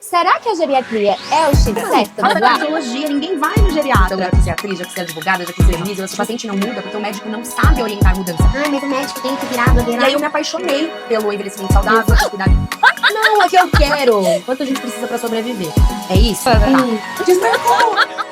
Será que a geriatria é o X certo, Faça Eduardo? cardiologia, ninguém vai no geriatra. Já quis ser atriz, já quis ser advogada, já quis ser juiz. O paciente não muda porque o médico não sabe orientar a mudança. Ai, mas o médico tem que virar blogueira. E aí eu me apaixonei pelo envelhecimento saudável, por cuidar. Não, é que eu quero. Quanto a gente precisa pra sobreviver? É isso? Tá.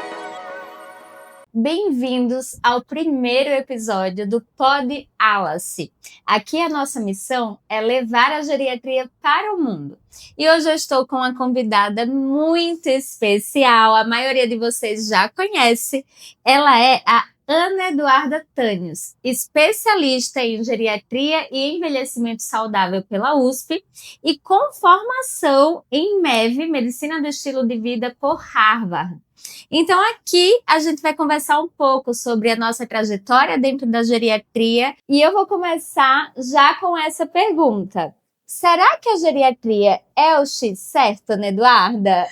Bem-vindos ao primeiro episódio do Pod Alice. Aqui a nossa missão é levar a geriatria para o mundo. E hoje eu estou com uma convidada muito especial, a maioria de vocês já conhece. Ela é a Ana Eduarda Tânios, especialista em geriatria e envelhecimento saudável pela USP e com formação em MEV, Medicina do Estilo de Vida, por Harvard. Então aqui a gente vai conversar um pouco sobre a nossa trajetória dentro da geriatria e eu vou começar já com essa pergunta. Será que a geriatria é o X certo, Ana Eduarda?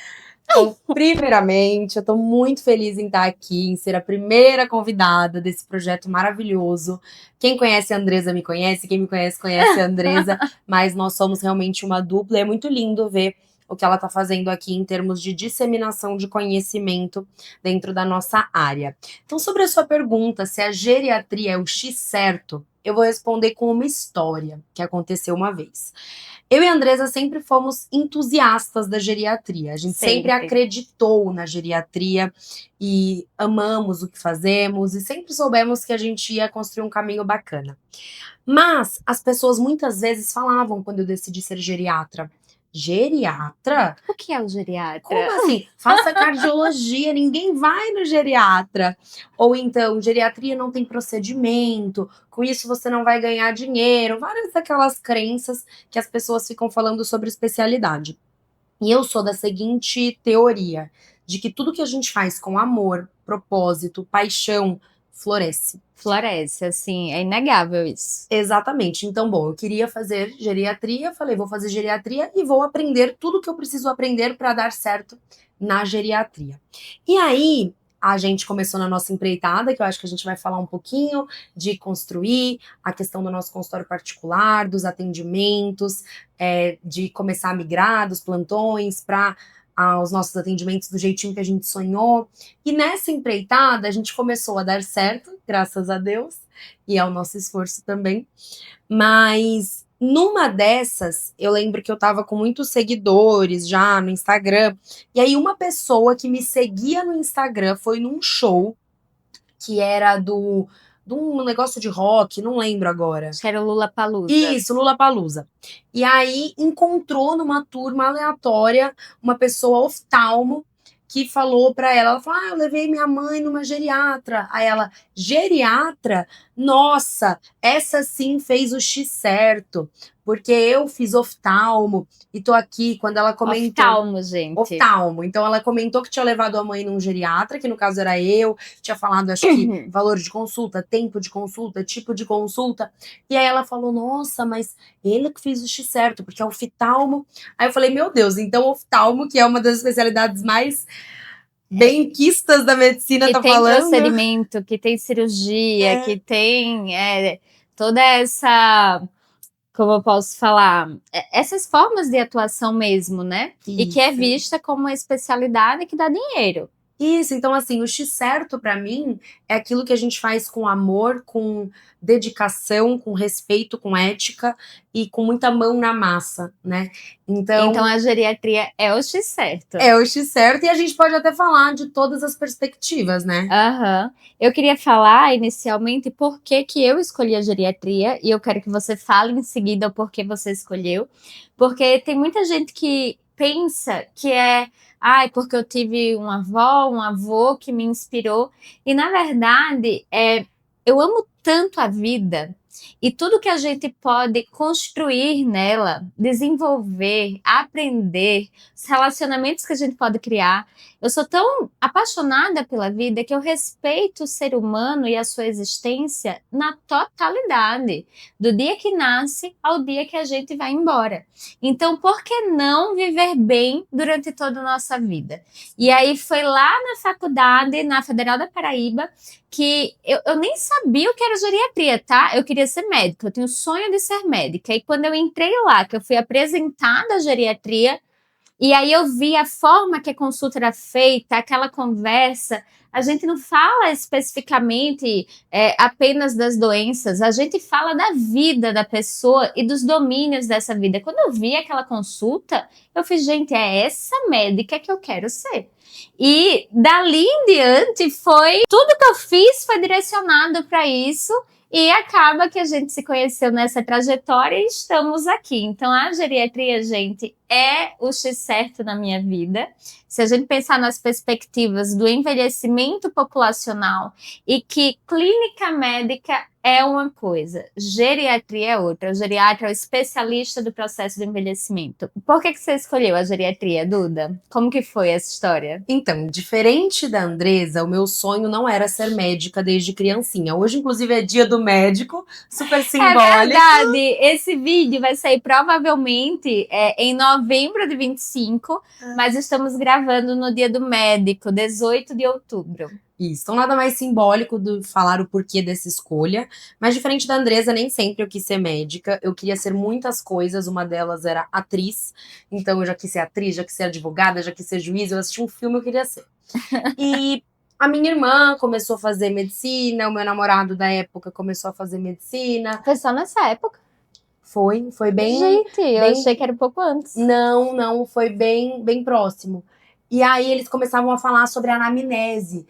Então, primeiramente, eu tô muito feliz em estar aqui, em ser a primeira convidada desse projeto maravilhoso. Quem conhece a Andresa me conhece, quem me conhece conhece a Andresa, mas nós somos realmente uma dupla e é muito lindo ver o que ela está fazendo aqui em termos de disseminação de conhecimento dentro da nossa área. Então, sobre a sua pergunta, se a geriatria é o X certo, eu vou responder com uma história que aconteceu uma vez. Eu e a Andresa sempre fomos entusiastas da geriatria. A gente sempre acreditou na geriatria e amamos o que fazemos e sempre soubemos que a gente ia construir um caminho bacana. Mas as pessoas muitas vezes falavam quando eu decidi ser geriatra. Geriatra? O que é o geriatra? Como assim? Faça cardiologia, ninguém vai no geriatra. Ou então, geriatria não tem procedimento, com isso você não vai ganhar dinheiro. Várias daquelas crenças que as pessoas ficam falando sobre especialidade. E eu sou da seguinte teoria, de que tudo que a gente faz com amor, propósito, paixão, floresce. Floresce, assim, é inegável isso. Exatamente. Então, bom, eu queria fazer geriatria, falei, vou fazer geriatria e vou aprender tudo que eu preciso aprender para dar certo na geriatria. E aí, a gente começou na nossa empreitada, que eu acho que a gente vai falar um pouquinho de construir a questão do nosso consultório particular, dos atendimentos, de começar a migrar dos plantões para os nossos atendimentos do jeitinho que a gente sonhou. E nessa empreitada, a gente começou a dar certo, graças a Deus, e ao nosso esforço também. Mas numa dessas, eu lembro que eu tava com muitos seguidores já no Instagram, e aí uma pessoa que me seguia no Instagram foi num show que era de um negócio de rock, não lembro agora. Acho que era o Lollapalooza. Isso, Lollapalooza. E aí encontrou numa turma aleatória uma pessoa oftalmo que falou pra ela, ela falou, eu levei minha mãe numa geriatra. Aí ela, geriatra? Nossa, essa sim fez o X certo, porque eu fiz oftalmo e tô aqui, quando ela comentou... Oftalmo, gente. Oftalmo. Então ela comentou que tinha levado a mãe num geriatra, que no caso era eu, tinha falado, acho que, valor de consulta, tempo de consulta, tipo de consulta. E aí ela falou, nossa, mas ele que fez o X certo, porque é oftalmo. Aí eu falei, meu Deus, então oftalmo, que é uma das especialidades mais benquistas da medicina, que tá tem falando. procedimento, que tem cirurgia, que tem toda essa, como eu posso falar, essas formas de atuação mesmo, né? Isso. E que é vista como uma especialidade que dá dinheiro. Isso, então assim, o X certo pra mim é aquilo que a gente faz com amor, com dedicação, com respeito, com ética e com muita mão na massa, né? Então a geriatria é o X certo. É o X certo e a gente pode até falar de todas as perspectivas, né? Aham. Eu queria falar inicialmente por que eu escolhi a geriatria e eu quero que você fale em seguida o porquê você escolheu, porque tem muita gente que pensa que porque eu tive uma avó, um avô que me inspirou. E, na verdade, eu amo tanto a vida e tudo que a gente pode construir nela, desenvolver, aprender, os relacionamentos que a gente pode criar. Eu sou tão apaixonada pela vida que eu respeito o ser humano e a sua existência na totalidade, do dia que nasce ao dia que a gente vai embora. Então, por que não viver bem durante toda a nossa vida? E aí foi lá na faculdade, na Federal da Paraíba, que eu nem sabia o que era geriatria, tá? Eu queria ser médica, eu tinha o sonho de ser médica. E quando eu entrei lá, que eu fui apresentada à geriatria, E aí eu vi a forma que a consulta era feita, aquela conversa. A gente não fala especificamente apenas das doenças, a gente fala da vida da pessoa e dos domínios dessa vida. Quando eu vi aquela consulta, eu fiz, gente, é essa médica que eu quero ser. E dali em diante tudo que eu fiz foi direcionado para isso. E acaba que a gente se conheceu nessa trajetória e estamos aqui. Então, a geriatria, gente, é o X certo na minha vida. Se a gente pensar nas perspectivas do envelhecimento populacional e que clínica médica é uma coisa, geriatria é outra. O geriatra é o especialista do processo do envelhecimento. Por que você escolheu a geriatria, Duda? Como que foi essa história? Então, diferente da Andresa, o meu sonho não era ser médica desde criancinha. Hoje, inclusive, é dia do médico, super simbólico. É verdade, esse vídeo vai sair provavelmente em novembro de 25, mas estamos gravando no dia do médico, 18 de outubro. Isso, então nada mais simbólico do falar o porquê dessa escolha, mas diferente da Andresa, nem sempre eu quis ser médica, eu queria ser muitas coisas, uma delas era atriz, então eu já quis ser atriz, já quis ser advogada, já quis ser juiz, eu assisti um filme, eu queria ser. E a minha irmã começou a fazer medicina, o meu namorado da época começou a fazer medicina. Foi só nessa época? Foi bem... Gente, eu achei que era um pouco antes. Não, foi bem próximo. E aí eles começavam a falar sobre anamnese.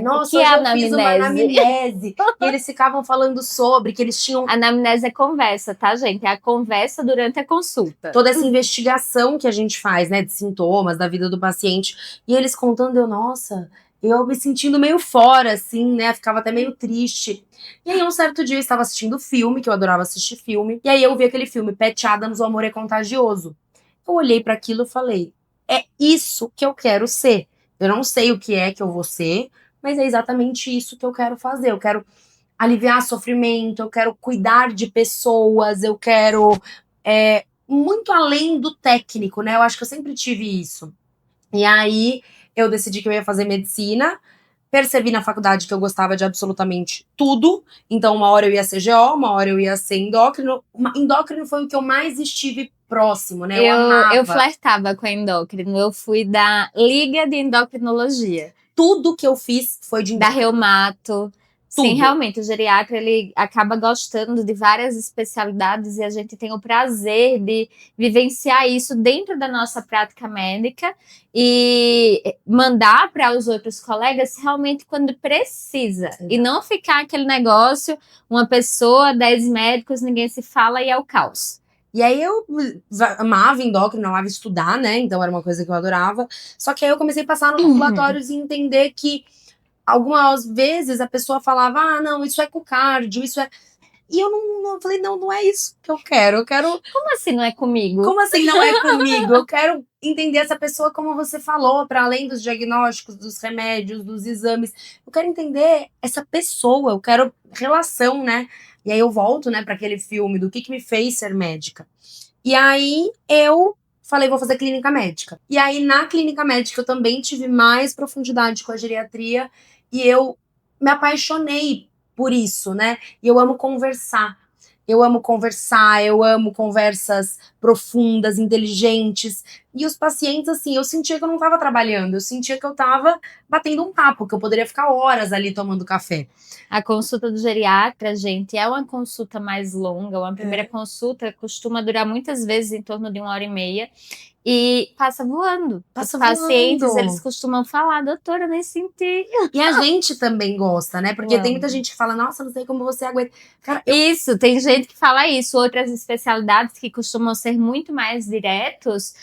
Nossa, hoje eu fiz uma anamnese. E eles ficavam falando sobre que eles tinham... Anamnese é conversa, tá, gente? É a conversa durante a consulta. Toda essa investigação que a gente faz, né, de sintomas, da vida do paciente. E eles contando, nossa, eu me sentindo meio fora, assim, né, ficava até meio triste. E aí um certo dia eu estava assistindo filme, que eu adorava assistir filme, e aí eu vi aquele filme, Patch Adams, O Amor é Contagioso. Eu olhei para aquilo e falei, é isso que eu quero ser. Eu não sei o que é que eu vou ser, mas é exatamente isso que eu quero fazer. Eu quero aliviar sofrimento, eu quero cuidar de pessoas, eu quero muito além do técnico, né? Eu acho que eu sempre tive isso. E aí eu decidi que eu ia fazer medicina, percebi na faculdade que eu gostava de absolutamente tudo, então uma hora eu ia ser GO, uma hora eu ia ser endócrino. Endócrino foi o que eu mais estive próximo, né? Eu flertava com a endócrino, eu fui da Liga de Endocrinologia. Tudo que eu fiz foi de endócrino. Da reumato. Tudo. Sim, realmente, o geriatra, ele acaba gostando de várias especialidades e a gente tem o prazer de vivenciar isso dentro da nossa prática médica e mandar para os outros colegas realmente quando precisa. Sim. E não ficar aquele negócio, uma pessoa, 10 médicos, ninguém se fala e é o caos. E aí eu amava endócrino, amava estudar, né? Então era uma coisa que eu adorava. Só que aí eu comecei a passar nos ambulatórios e entender que algumas vezes a pessoa falava, não, isso é com cardio, isso é... E eu não falei, não é isso que eu quero. Como assim não é comigo? Como assim não é comigo? Eu quero entender essa pessoa como você falou, para além dos diagnósticos, dos remédios, dos exames. Eu quero entender essa pessoa, eu quero relação, né? E aí eu volto, né, para aquele filme do que me fez ser médica. E aí eu falei, vou fazer clínica médica. E aí na clínica médica eu também tive mais profundidade com a geriatria e eu me apaixonei por isso, né? E eu amo conversar. Eu amo conversas profundas, inteligentes. E os pacientes, assim, eu sentia que eu não estava trabalhando, eu sentia que eu estava batendo um papo, que eu poderia ficar horas ali tomando café. A consulta do geriatra, gente, é uma consulta mais longa. Uma primeira consulta costuma durar muitas vezes em torno de 1h30. E passa voando. Os pacientes, eles costumam falar, doutora, eu nem senti. E a gente também gosta, né? Porque tem muita gente que fala, nossa, não sei como você aguenta. Cara, Isso, tem gente que fala isso. Outras especialidades que costumam ser muito mais diretos.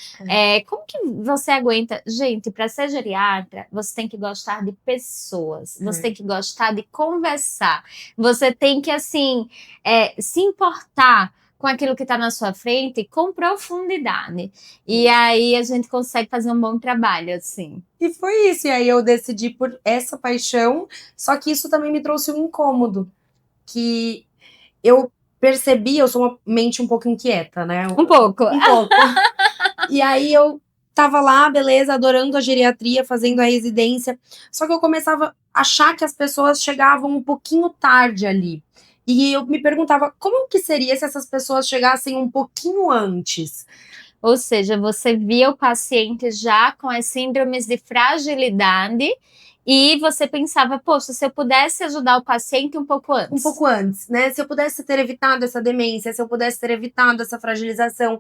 Como que você aguenta? Gente, para ser geriatra, você tem que gostar de pessoas. Você tem que gostar de conversar. Você tem que, assim, se importar com aquilo que está na sua frente com profundidade. E aí a gente consegue fazer um bom trabalho, assim. E foi isso. E aí eu decidi por essa paixão, só que isso também me trouxe um incômodo. Que eu percebi, eu sou uma mente um pouco inquieta, né? Um pouco. E aí eu tava lá, beleza, adorando a geriatria, fazendo a residência. Só que eu começava a achar que as pessoas chegavam um pouquinho tarde ali. E eu me perguntava, como que seria se essas pessoas chegassem um pouquinho antes? Ou seja, você via o paciente já com as síndromes de fragilidade e você pensava, poxa, se eu pudesse ajudar o paciente um pouco Um antes. pouco antes, né? Se eu pudesse ter evitado essa demência, se eu pudesse ter evitado essa fragilização,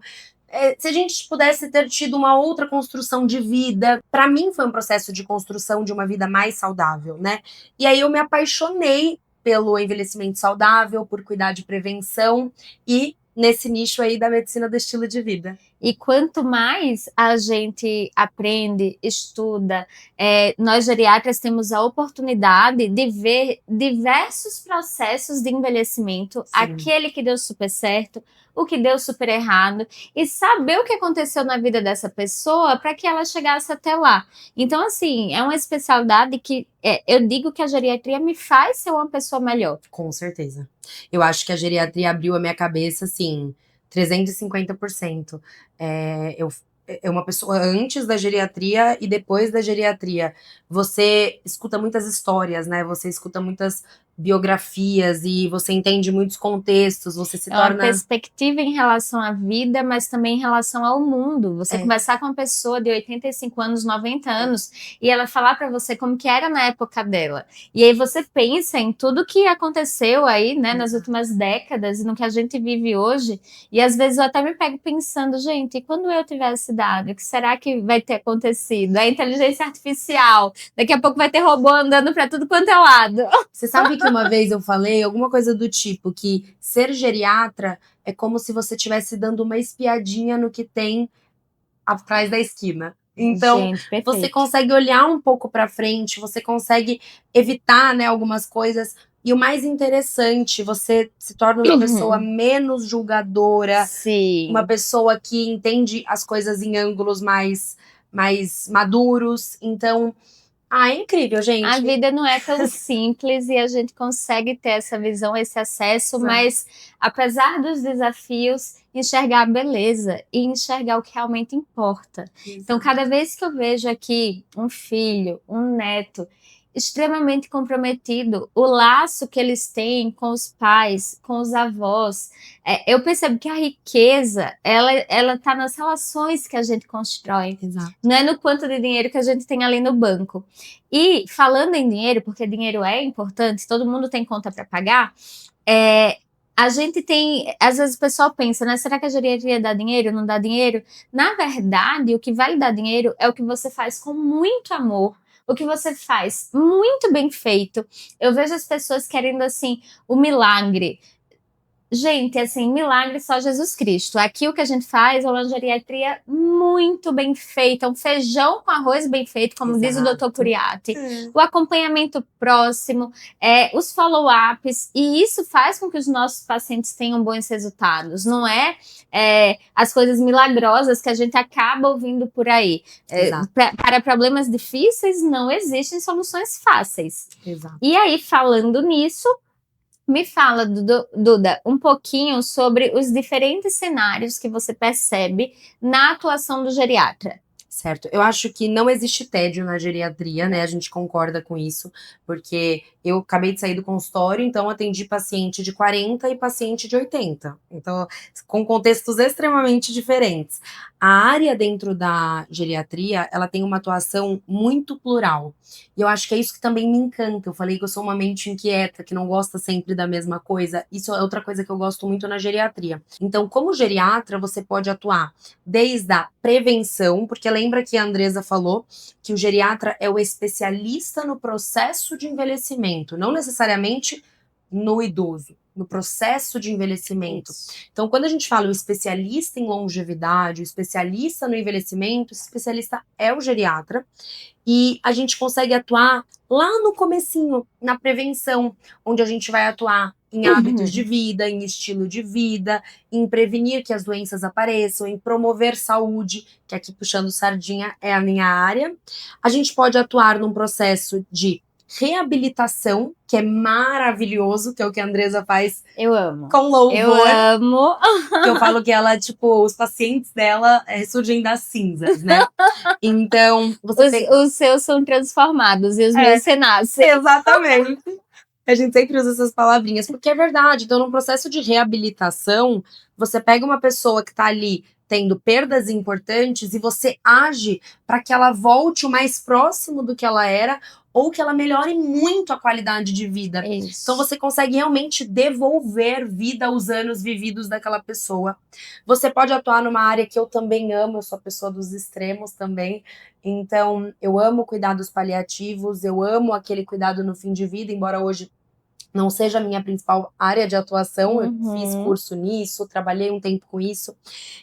se a gente pudesse ter tido uma outra construção de vida, para mim foi um processo de construção de uma vida mais saudável, né? E aí eu me apaixonei pelo envelhecimento saudável, por cuidar de prevenção e nesse nicho aí da medicina do estilo de vida. E quanto mais a gente aprende, estuda, nós geriatras temos a oportunidade de ver diversos processos de envelhecimento, Sim. aquele que deu super certo, o que deu super errado, e saber o que aconteceu na vida dessa pessoa para que ela chegasse até lá. Então, assim, é uma especialidade que eu digo que a geriatria me faz ser uma pessoa melhor. Com certeza. Eu acho que a geriatria abriu a minha cabeça, assim, 350%. É uma pessoa antes da geriatria e depois da geriatria. Você escuta muitas histórias, né? Você escuta muitas biografias e você entende muitos contextos, você se É uma torna... perspectiva em relação à vida, mas também em relação ao mundo. Você conversar com uma pessoa de 85 anos, 90 anos, e ela falar para você como que era na época dela. E aí você pensa em tudo que aconteceu aí, né, nas últimas décadas e no que a gente vive hoje. E às vezes eu até me pego pensando, gente, e quando eu tiver essa idade, o que será que vai ter acontecido? A inteligência artificial, daqui a pouco vai ter robô andando para tudo quanto é lado. Você sabe que uma vez eu falei alguma coisa do tipo que ser geriatra é como se você estivesse dando uma espiadinha no que tem atrás da esquina. Então, gente, você consegue olhar um pouco para frente, você consegue evitar, né, algumas coisas. E o mais interessante, você se torna uma pessoa menos julgadora, sim, uma pessoa que entende as coisas em ângulos mais maduros. Então, é incrível, gente. A vida não é tão simples e a gente consegue ter essa visão, esse acesso, mas apesar dos desafios, enxergar a beleza e enxergar o que realmente importa. Então, cada vez que eu vejo aqui um filho, um neto extremamente comprometido, o laço que eles têm com os pais, com os avós, eu percebo que a riqueza, ela tá nas relações que a gente constrói. Exato. Não é no quanto de dinheiro que a gente tem ali no banco. E falando em dinheiro, porque dinheiro é importante, todo mundo tem conta para pagar, a gente tem, às vezes o pessoal pensa, né, será que a geriatria dá dinheiro, não dá dinheiro? Na verdade, o que vai dar dinheiro é o que você faz com muito amor, o que você faz muito bem feito. Eu vejo as pessoas querendo, assim, o milagre. Gente, assim, milagre só Jesus Cristo. Aqui o que a gente faz é uma geriatria muito bem feita, um feijão com arroz bem feito, como diz o Dr. Curiati. O acompanhamento próximo, os follow-ups, e isso faz com que os nossos pacientes tenham bons resultados. Não as coisas milagrosas que a gente acaba ouvindo por aí. Para problemas difíceis, não existem soluções fáceis. Exato. E aí, falando nisso, me fala, Duda, um pouquinho sobre os diferentes cenários que você percebe na atuação do geriatra. Certo. Eu acho que não existe tédio na geriatria, né? A gente concorda com isso, porque eu acabei de sair do consultório, então atendi paciente de 40 e paciente de 80. Então, com contextos extremamente diferentes. A área dentro da geriatria, ela tem uma atuação muito plural. E eu acho que é isso que também me encanta. Eu falei que eu sou uma mente inquieta, que não gosta sempre da mesma coisa. Isso é outra coisa que eu gosto muito na geriatria. Então, como geriatra, você pode atuar desde a prevenção, porque lembra que a Andresa falou que o geriatra é o especialista no processo de envelhecimento, não necessariamente no idoso, no processo de envelhecimento. Então, quando a gente fala o especialista em longevidade, o especialista no envelhecimento, esse especialista é o geriatra, e a gente consegue atuar lá no comecinho, na prevenção, onde a gente vai atuar em hábitos de vida, em estilo de vida, em prevenir que as doenças apareçam, em promover saúde, que aqui puxando sardinha é a minha área. A gente pode atuar num processo de reabilitação, que é maravilhoso, que é o que a Andresa faz. Eu amo. Com louvor. Eu amo. Que eu falo que ela, tipo, os pacientes dela ressurgem das cinzas, né? Então, os seus são transformados e os meus renascem. Exatamente. A gente sempre usa essas palavrinhas, porque é verdade. Então, no processo de reabilitação, você pega uma pessoa que tá ali tendo perdas importantes e você age para que ela volte o mais próximo do que ela era ou que ela melhore muito a qualidade de vida. Isso. Então você consegue realmente devolver vida aos anos vividos daquela pessoa. Você pode atuar numa área que eu também amo, eu sou a pessoa dos extremos também. Então, eu amo cuidados paliativos, eu amo aquele cuidado no fim de vida, embora hoje não seja a minha principal área de atuação, eu fiz curso nisso, trabalhei um tempo com isso,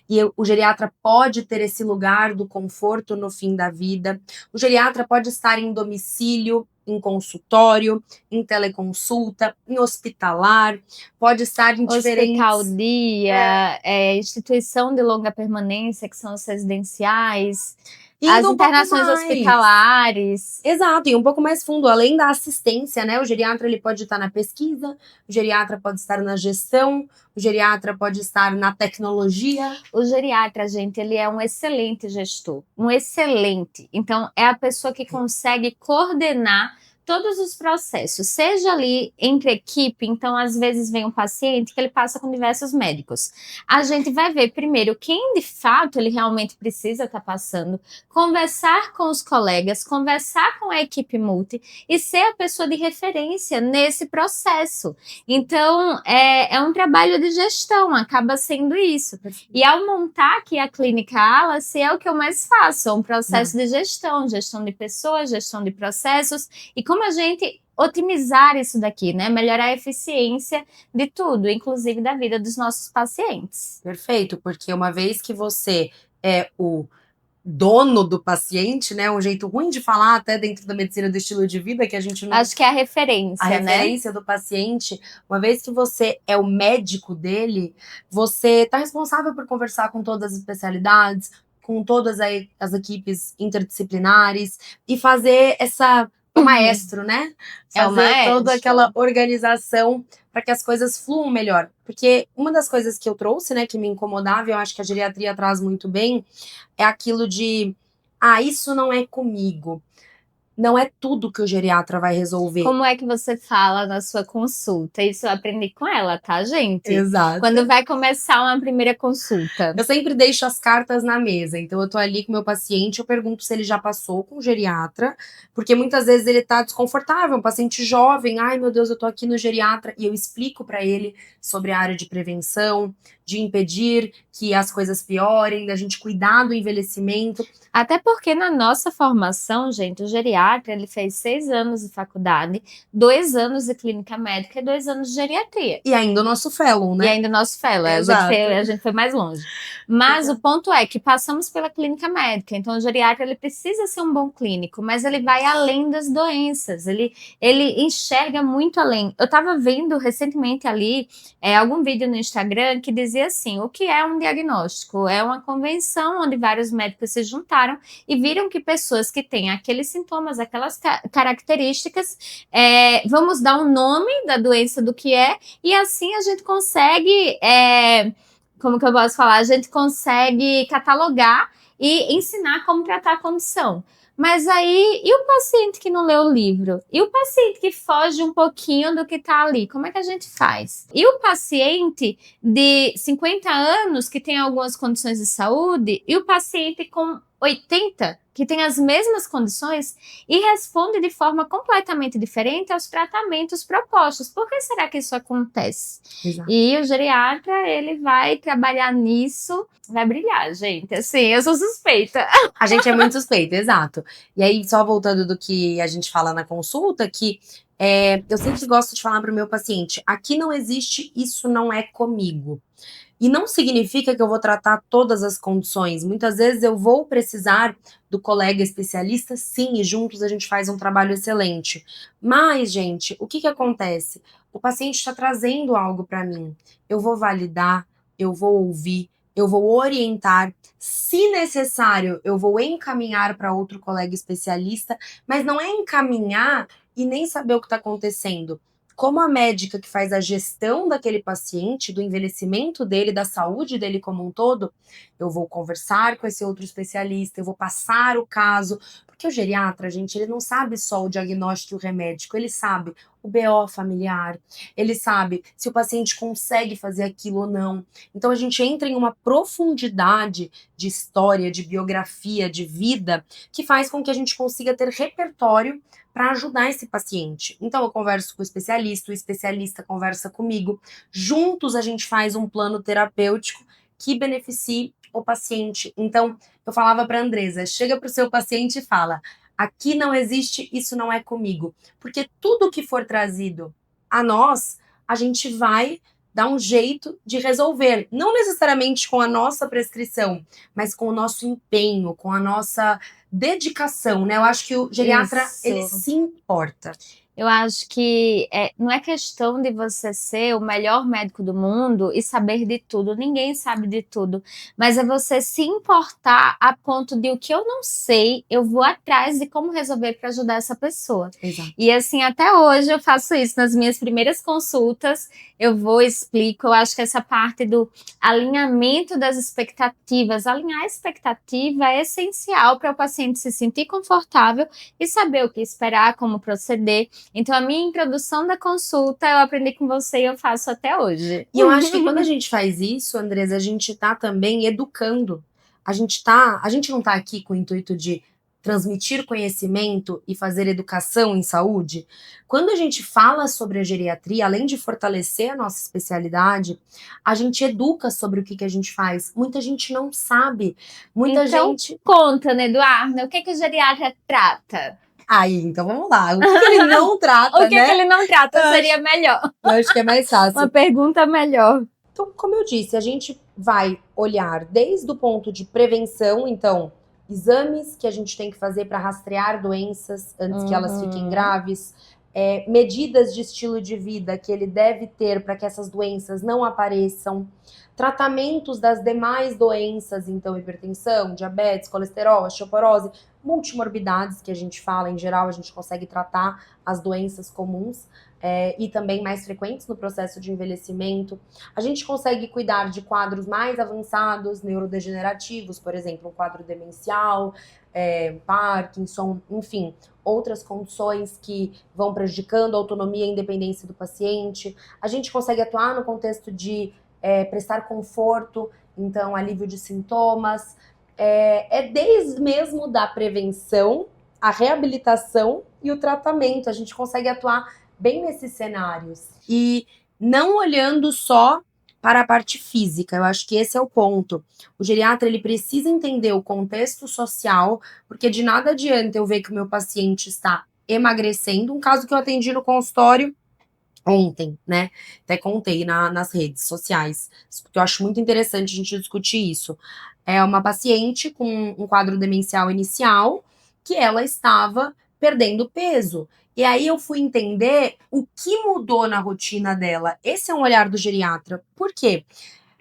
e o geriatra pode ter esse lugar do conforto no fim da vida. O geriatra pode estar em domicílio, em consultório, em teleconsulta, em hospitalar, pode estar em diferentes... Hospital dia, instituição de longa permanência, que são os residenciais, as internações hospitalares. Exato, e um pouco mais fundo, além da assistência, né? O geriatra ele pode estar na pesquisa, o geriatra pode estar na gestão, o geriatra pode estar na tecnologia. O geriatra, gente, ele é um excelente gestor, um excelente. Então, é a pessoa que consegue coordenar todos os processos, seja ali entre equipe, então às vezes vem um paciente que ele passa com diversos médicos. A gente vai ver primeiro quem de fato ele realmente precisa estar passando, conversar com os colegas, conversar com a equipe multi e ser a pessoa de referência nesse processo. Então, é um trabalho de gestão, acaba sendo isso. E ao montar aqui a clínica Alice, é o que eu mais faço, é um processo de gestão de pessoas, gestão de processos, e como a gente otimizar isso daqui, né? Melhorar a eficiência de tudo, inclusive da vida dos nossos pacientes. Perfeito, porque uma vez que você é o dono do paciente, né? Um jeito ruim de falar até dentro da medicina do estilo de vida, que a gente não... Acho que é a referência, né? A referência do paciente, uma vez que você é o médico dele, você tá responsável por conversar com todas as especialidades, com todas as equipes interdisciplinares e fazer o maestro, né? Fazer toda aquela organização para que as coisas fluam melhor. Porque uma das coisas que eu trouxe, né, que me incomodava, e eu acho que a geriatria traz muito bem, é aquilo de, isso não é comigo. Não é tudo que o geriatra vai resolver. Como é que você fala na sua consulta? Isso eu aprendi com ela, tá, gente? Exato. Quando vai começar uma primeira consulta. Eu sempre deixo as cartas na mesa. Então, eu tô ali com o meu paciente, eu pergunto se ele já passou com o geriatra, porque muitas vezes ele tá desconfortável, um paciente jovem, ai meu Deus, eu tô aqui no geriatra, e eu explico para ele sobre a área de prevenção, de impedir que as coisas piorem, da gente cuidar do envelhecimento. Até porque na nossa formação, gente, o geriatra, ele fez 6 anos de faculdade, 2 anos de clínica médica e 2 anos de geriatria. E ainda o nosso fellow, né? E ainda o nosso fellow, a gente foi mais longe. Mas o ponto é que passamos pela clínica médica, então o geriatra, ele precisa ser um bom clínico, mas ele vai além das doenças, ele enxerga muito além. Eu tava vendo recentemente ali, algum vídeo no Instagram que dizia assim, o que é um diagnóstico? É uma convenção onde vários médicos se juntaram e viram que pessoas que têm aqueles sintomas, aquelas características, vamos dar um nome da doença do que é, e assim a gente consegue, como que eu posso falar? A gente consegue catalogar e ensinar como tratar a condição. Mas aí, e o paciente que não lê o livro? E o paciente que foge um pouquinho do que está ali? Como é que a gente faz? E o paciente de 50 anos que tem algumas condições de saúde? E o paciente com 80, que tem as mesmas condições e responde de forma completamente diferente aos tratamentos propostos. Por que será que isso acontece? Exato. E o geriatra, ele vai trabalhar nisso, vai brilhar, gente. Assim, eu sou suspeita. A gente é muito suspeita, exato. E aí, só voltando do que a gente fala na consulta, que eu sempre gosto de falar para o meu paciente, aqui não existe isso não é comigo. E não significa que eu vou tratar todas as condições. Muitas vezes eu vou precisar do colega especialista, sim, e juntos a gente faz um trabalho excelente. Mas, gente, o que acontece? O paciente está trazendo algo para mim. Eu vou validar, eu vou ouvir, eu vou orientar. Se necessário, eu vou encaminhar para outro colega especialista, mas não é encaminhar e nem saber o que está acontecendo. Como a médica que faz a gestão daquele paciente, do envelhecimento dele, da saúde dele como um todo, eu vou conversar com esse outro especialista, eu vou passar o caso, Porque o geriatra, gente, ele não sabe só o diagnóstico e o remédio, ele sabe o BO familiar, ele sabe se o paciente consegue fazer aquilo ou não. Então a gente entra em uma profundidade de história, de biografia, de vida, que faz com que a gente consiga ter repertório para ajudar esse paciente. Então eu converso com o especialista conversa comigo, juntos a gente faz um plano terapêutico que beneficie o paciente. Então eu falava para Andresa, chega para o seu paciente e fala: aqui não existe, isso não é comigo. Porque tudo que for trazido a nós, a gente vai dar um jeito de resolver. Não necessariamente com a nossa prescrição, mas com o nosso empenho, com a nossa dedicação, né? Eu acho que o geriatra, ele se importa. Eu acho que não é questão de você ser o melhor médico do mundo e saber de tudo. Ninguém sabe de tudo. Mas é você se importar a ponto de o que eu não sei, eu vou atrás de como resolver para ajudar essa pessoa. Exato. E assim, até hoje eu faço isso. Nas minhas primeiras consultas, eu vou, explico. Eu acho que essa parte do alinhamento das expectativas, alinhar a expectativa é essencial para o paciente se sentir confortável e saber o que esperar, como proceder. Então, a minha introdução da consulta, eu aprendi com você e eu faço até hoje. E eu acho que quando a gente faz isso, Andresa, a gente tá também educando. A gente não tá aqui com o intuito de transmitir conhecimento e fazer educação em saúde. Quando a gente fala sobre a geriatria, além de fortalecer a nossa especialidade, a gente educa sobre o que a gente faz. Muita gente não sabe. Muita gente... Conta, né, Eduardo? O que o geriatra trata? Aí, então vamos lá. O que ele não trata, o que ele não trata seria melhor. Eu acho que é mais fácil. Uma pergunta melhor. Então, como eu disse, a gente vai olhar desde o ponto de prevenção, então, exames que a gente tem que fazer para rastrear doenças antes que elas fiquem graves, medidas de estilo de vida que ele deve ter para que essas doenças não apareçam, tratamentos das demais doenças, então hipertensão, diabetes, colesterol, osteoporose, multimorbidades que a gente fala, em geral a gente consegue tratar as doenças comuns e também mais frequentes no processo de envelhecimento. A gente consegue cuidar de quadros mais avançados, neurodegenerativos, por exemplo, um quadro demencial, Parkinson, enfim, outras condições que vão prejudicando a autonomia e a independência do paciente. A gente consegue atuar no contexto de prestar conforto, então alívio de sintomas. Desde mesmo da prevenção, a reabilitação e o tratamento. A gente consegue atuar bem nesses cenários. E não olhando só para a parte física, eu acho que esse é o ponto. O geriatra, ele precisa entender o contexto social, porque de nada adianta eu ver que o meu paciente está emagrecendo. Um caso que eu atendi no consultório ontem, né? Até contei nas redes sociais, porque eu acho muito interessante a gente discutir isso. É uma paciente com um quadro demencial inicial, que ela estava perdendo peso. E aí eu fui entender o que mudou na rotina dela. Esse é um olhar do geriatra. Por quê?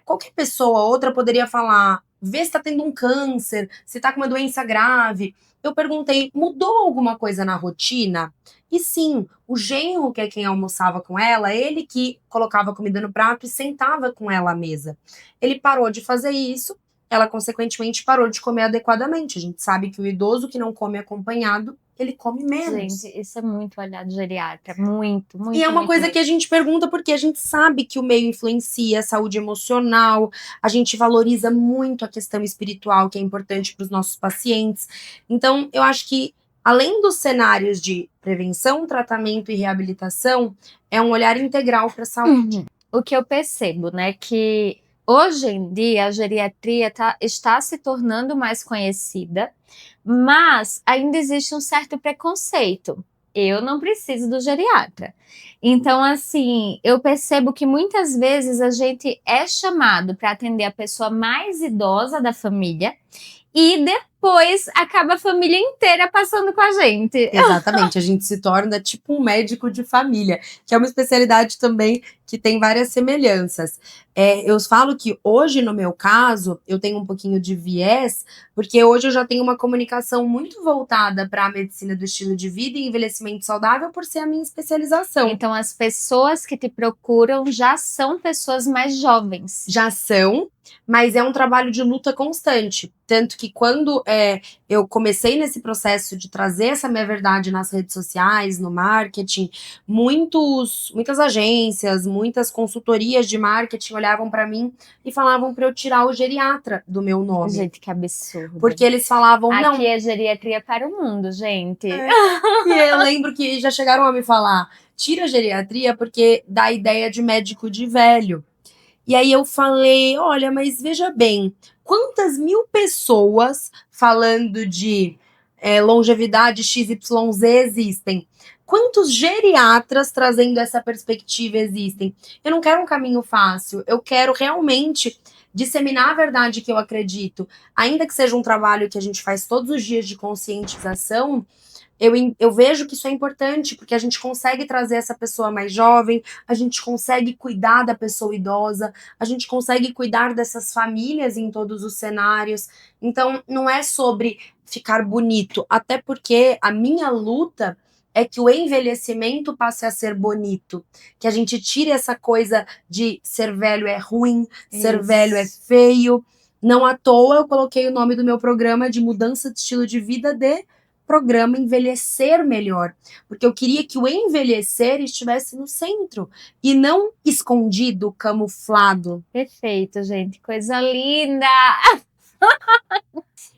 Qualquer pessoa, outra poderia falar, vê se tá tendo um câncer, se tá com uma doença grave. Eu perguntei, mudou alguma coisa na rotina? E sim, o genro, que é quem almoçava com ela, ele que colocava comida no prato e sentava com ela à mesa. Ele parou de fazer isso, ela consequentemente parou de comer adequadamente. A gente sabe que o idoso que não come acompanhado, ele come menos. Gente, isso é muito olhar do geriatra, muito. E é uma coisa que a gente pergunta porque a gente sabe que o meio influencia a saúde emocional, a gente valoriza muito a questão espiritual, que é importante para os nossos pacientes. Então, eu acho que, além dos cenários de prevenção, tratamento e reabilitação, é um olhar integral para a saúde. O que eu percebo, né, que hoje em dia a geriatria está se tornando mais conhecida, mas ainda existe um certo preconceito. Eu não preciso do geriatra. Então, assim, eu percebo que muitas vezes a gente é chamado para atender a pessoa mais idosa da família e depois acaba a família inteira passando com a gente. Exatamente, a gente se torna tipo um médico de família, que é uma especialidade também que tem várias semelhanças. Eu falo que hoje, no meu caso, eu tenho um pouquinho de viés, porque hoje eu já tenho uma comunicação muito voltada para a medicina do estilo de vida e envelhecimento saudável, por ser a minha especialização. Então, as pessoas que te procuram já são pessoas mais jovens. Já são. mas é um trabalho de luta constante. Tanto que quando eu comecei nesse processo de trazer essa minha verdade nas redes sociais, no marketing, muitas agências, muitas consultorias de marketing olhavam para mim e falavam para eu tirar o geriatra do meu nome. Gente, que absurdo. Porque eles falavam, não... Aqui é geriatria para o mundo, gente. E eu lembro que já chegaram a me falar, tira a geriatria porque dá a ideia de médico de velho. E aí eu falei, olha, mas veja bem, quantas mil pessoas falando de longevidade XYZ existem? Quantos geriatras trazendo essa perspectiva existem? Eu não quero um caminho fácil, eu quero realmente disseminar a verdade que eu acredito. Ainda que seja um trabalho que a gente faz todos os dias de conscientização, eu vejo que isso é importante, porque a gente consegue trazer essa pessoa mais jovem, a gente consegue cuidar da pessoa idosa, a gente consegue cuidar dessas famílias em todos os cenários. Então, não é sobre ficar bonito, até porque a minha luta é que o envelhecimento passe a ser bonito, que a gente tire essa coisa de ser velho é ruim, ser velho é feio. Não à toa eu coloquei o nome do meu programa de mudança de estilo de vida de programa Envelhecer Melhor, porque eu queria que o envelhecer estivesse no centro e não escondido, camuflado. Perfeito, gente, coisa linda!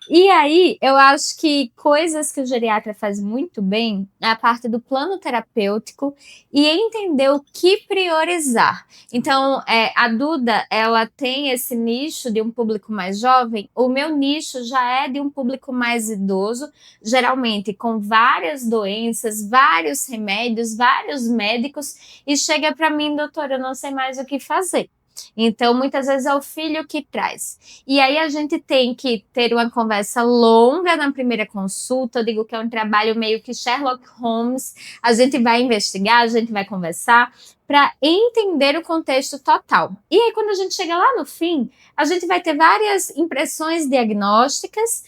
E aí, eu acho que coisas que o geriatra faz muito bem é a parte do plano terapêutico e entender o que priorizar. Então, a Duda, ela tem esse nicho de um público mais jovem, o meu nicho já é de um público mais idoso, geralmente com várias doenças, vários remédios, vários médicos, e chega para mim, doutora, eu não sei mais o que fazer. Então, muitas vezes é o filho que traz. E aí a gente tem que ter uma conversa longa na primeira consulta. Eu digo que é um trabalho meio que Sherlock Holmes. A gente vai investigar, a gente vai conversar para entender o contexto total. E aí, quando a gente chega lá no fim, a gente vai ter várias impressões diagnósticas,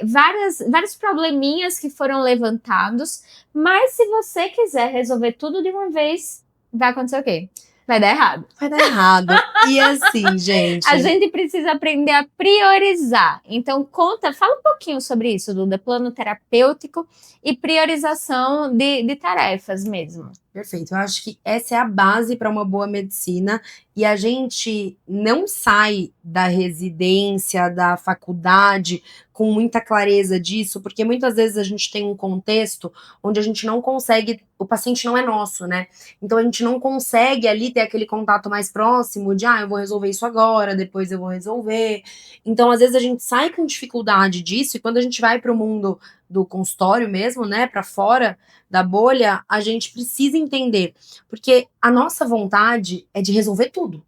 vários probleminhas que foram levantados. Mas se você quiser resolver tudo de uma vez, vai acontecer o quê? Vai dar errado. Vai dar errado. E assim, gente... A gente precisa aprender a priorizar. Então, fala um pouquinho sobre isso, Duda. Plano terapêutico e priorização de tarefas mesmo. Perfeito. Eu acho que essa é a base para uma boa medicina e a gente não sai da residência, da faculdade com muita clareza disso, porque muitas vezes a gente tem um contexto onde a gente não consegue, o paciente não é nosso, né? Então a gente não consegue ali ter aquele contato mais próximo de, eu vou resolver isso agora, depois eu vou resolver. Então às vezes a gente sai com dificuldade disso e quando a gente vai para o mundo do consultório mesmo, né, para fora da bolha, a gente precisa entender, porque a nossa vontade é de resolver tudo.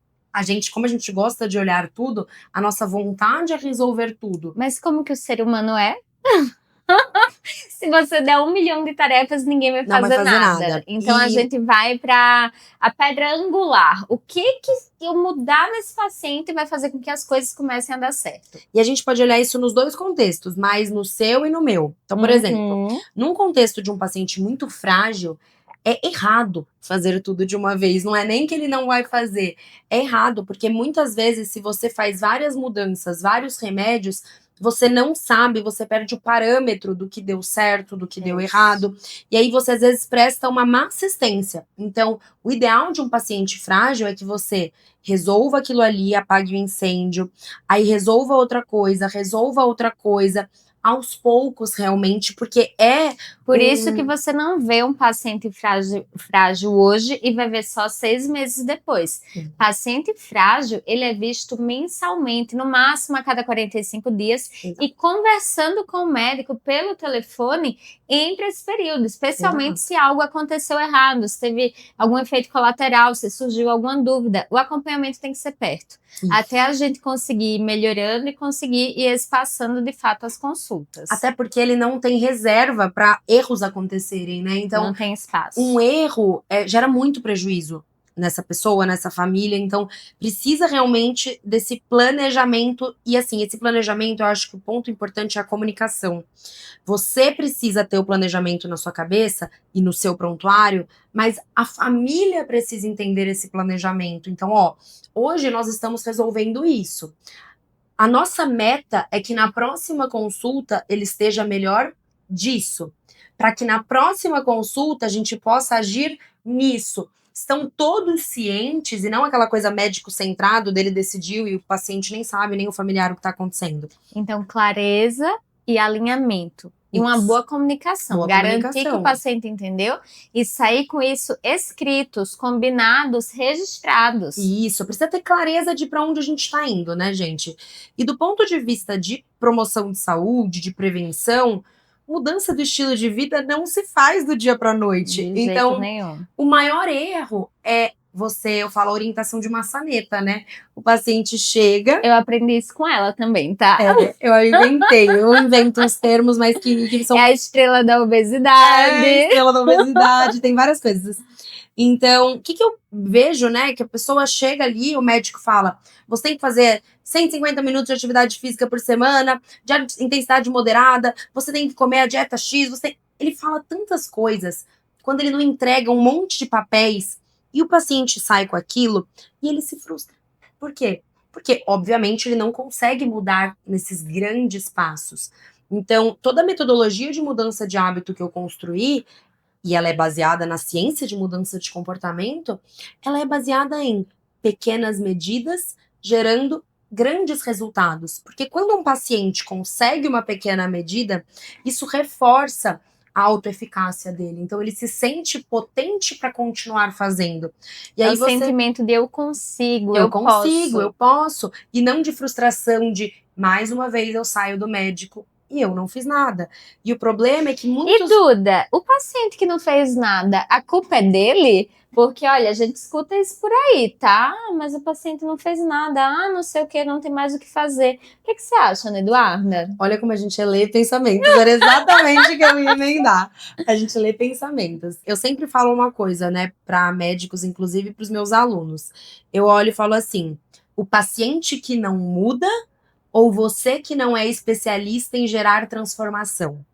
Como a gente gosta de olhar tudo, a nossa vontade é resolver tudo. Mas como que o ser humano é? Se você der 1 milhão de tarefas, ninguém vai fazer nada. Então a gente vai para a pedra angular. O que eu mudar nesse paciente vai fazer com que as coisas comecem a dar certo? E a gente pode olhar isso nos dois contextos, mas no seu e no meu. Então, por exemplo, num contexto de um paciente muito frágil, é errado fazer tudo de uma vez. Não é nem que ele não vai fazer. É errado, porque muitas vezes, se você faz várias mudanças, vários remédios, você não sabe, você perde o parâmetro do que deu certo, do que deu errado. E aí você, às vezes, presta uma má assistência. Então, o ideal de um paciente frágil é que você resolva aquilo ali, apague o incêndio, aí resolva outra coisa, aos poucos, realmente, porque Por isso que você não vê um paciente frágil hoje e vai ver só 6 meses depois. Paciente frágil, ele é visto mensalmente, no máximo a cada 45 dias, e conversando com o médico pelo telefone entre esse período, especialmente se algo aconteceu errado, se teve algum efeito colateral, se surgiu alguma dúvida. O acompanhamento tem que ser perto, até a gente conseguir ir melhorando e conseguir ir espaçando de fato as consultas. Até porque ele não tem reserva para erros acontecerem, né? Então, não tem espaço. Um erro gera muito prejuízo, nessa pessoa, nessa família. Então, precisa realmente desse planejamento. E assim, esse planejamento, eu acho que o ponto importante é a comunicação. Você precisa ter o planejamento na sua cabeça e no seu prontuário, mas a família precisa entender esse planejamento. Então, ó, hoje nós estamos resolvendo isso. A nossa meta é que na próxima consulta ele esteja melhor disso, para que na próxima consulta a gente possa agir nisso. Estão todos cientes e não aquela coisa médico-centrado dele decidiu e o paciente nem sabe, nem o familiar o que está acontecendo. Então, clareza e alinhamento. E uma Isso. boa comunicação. Boa Garantir comunicação. que o paciente entendeu e sair com isso escritos, combinados, registrados. Isso, precisa ter clareza de para onde a gente está indo, né, gente? E do ponto de vista de promoção de saúde, de prevenção, mudança do estilo de vida não se faz do dia para a noite. De Então, jeito nenhum. o maior erro é eu falo orientação de maçaneta, né? O paciente chega. Eu aprendi isso com ela também, tá? Eu invento uns termos, mas que são. É a estrela da obesidade. É a estrela da obesidade, tem várias coisas. Então, o que eu vejo, né? Que a pessoa chega ali, o médico fala: você tem que fazer 150 minutos de atividade física por semana, de intensidade moderada, você tem que comer a dieta X, ele fala tantas coisas, quando ele não entrega um monte de papéis, e o paciente sai com aquilo, e ele se frustra. Por quê? Porque, obviamente, ele não consegue mudar nesses grandes passos. Então, toda a metodologia de mudança de hábito que eu construí, e ela é baseada na ciência de mudança de comportamento, ela é baseada em pequenas medidas gerando grandes resultados. Porque quando um paciente consegue uma pequena medida, isso reforça a autoeficácia dele. Então ele se sente potente para continuar fazendo. E aí o sentimento de eu consigo, eu posso. E não de frustração de, mais uma vez eu saio do médico e eu não fiz nada. E o problema é que muitos... E Duda, o paciente que não fez nada, a culpa é dele? Porque, olha, a gente escuta isso por aí, tá? Mas o paciente não fez nada, não sei o que, não tem mais o que fazer. O que você acha, Ana Eduarda? Olha como a gente lê pensamentos, era exatamente o que eu ia emendar. A gente lê pensamentos. Eu sempre falo uma coisa, né, para médicos, inclusive para os meus alunos. Eu olho e falo assim: o paciente que não muda ou você que não é especialista em gerar transformação?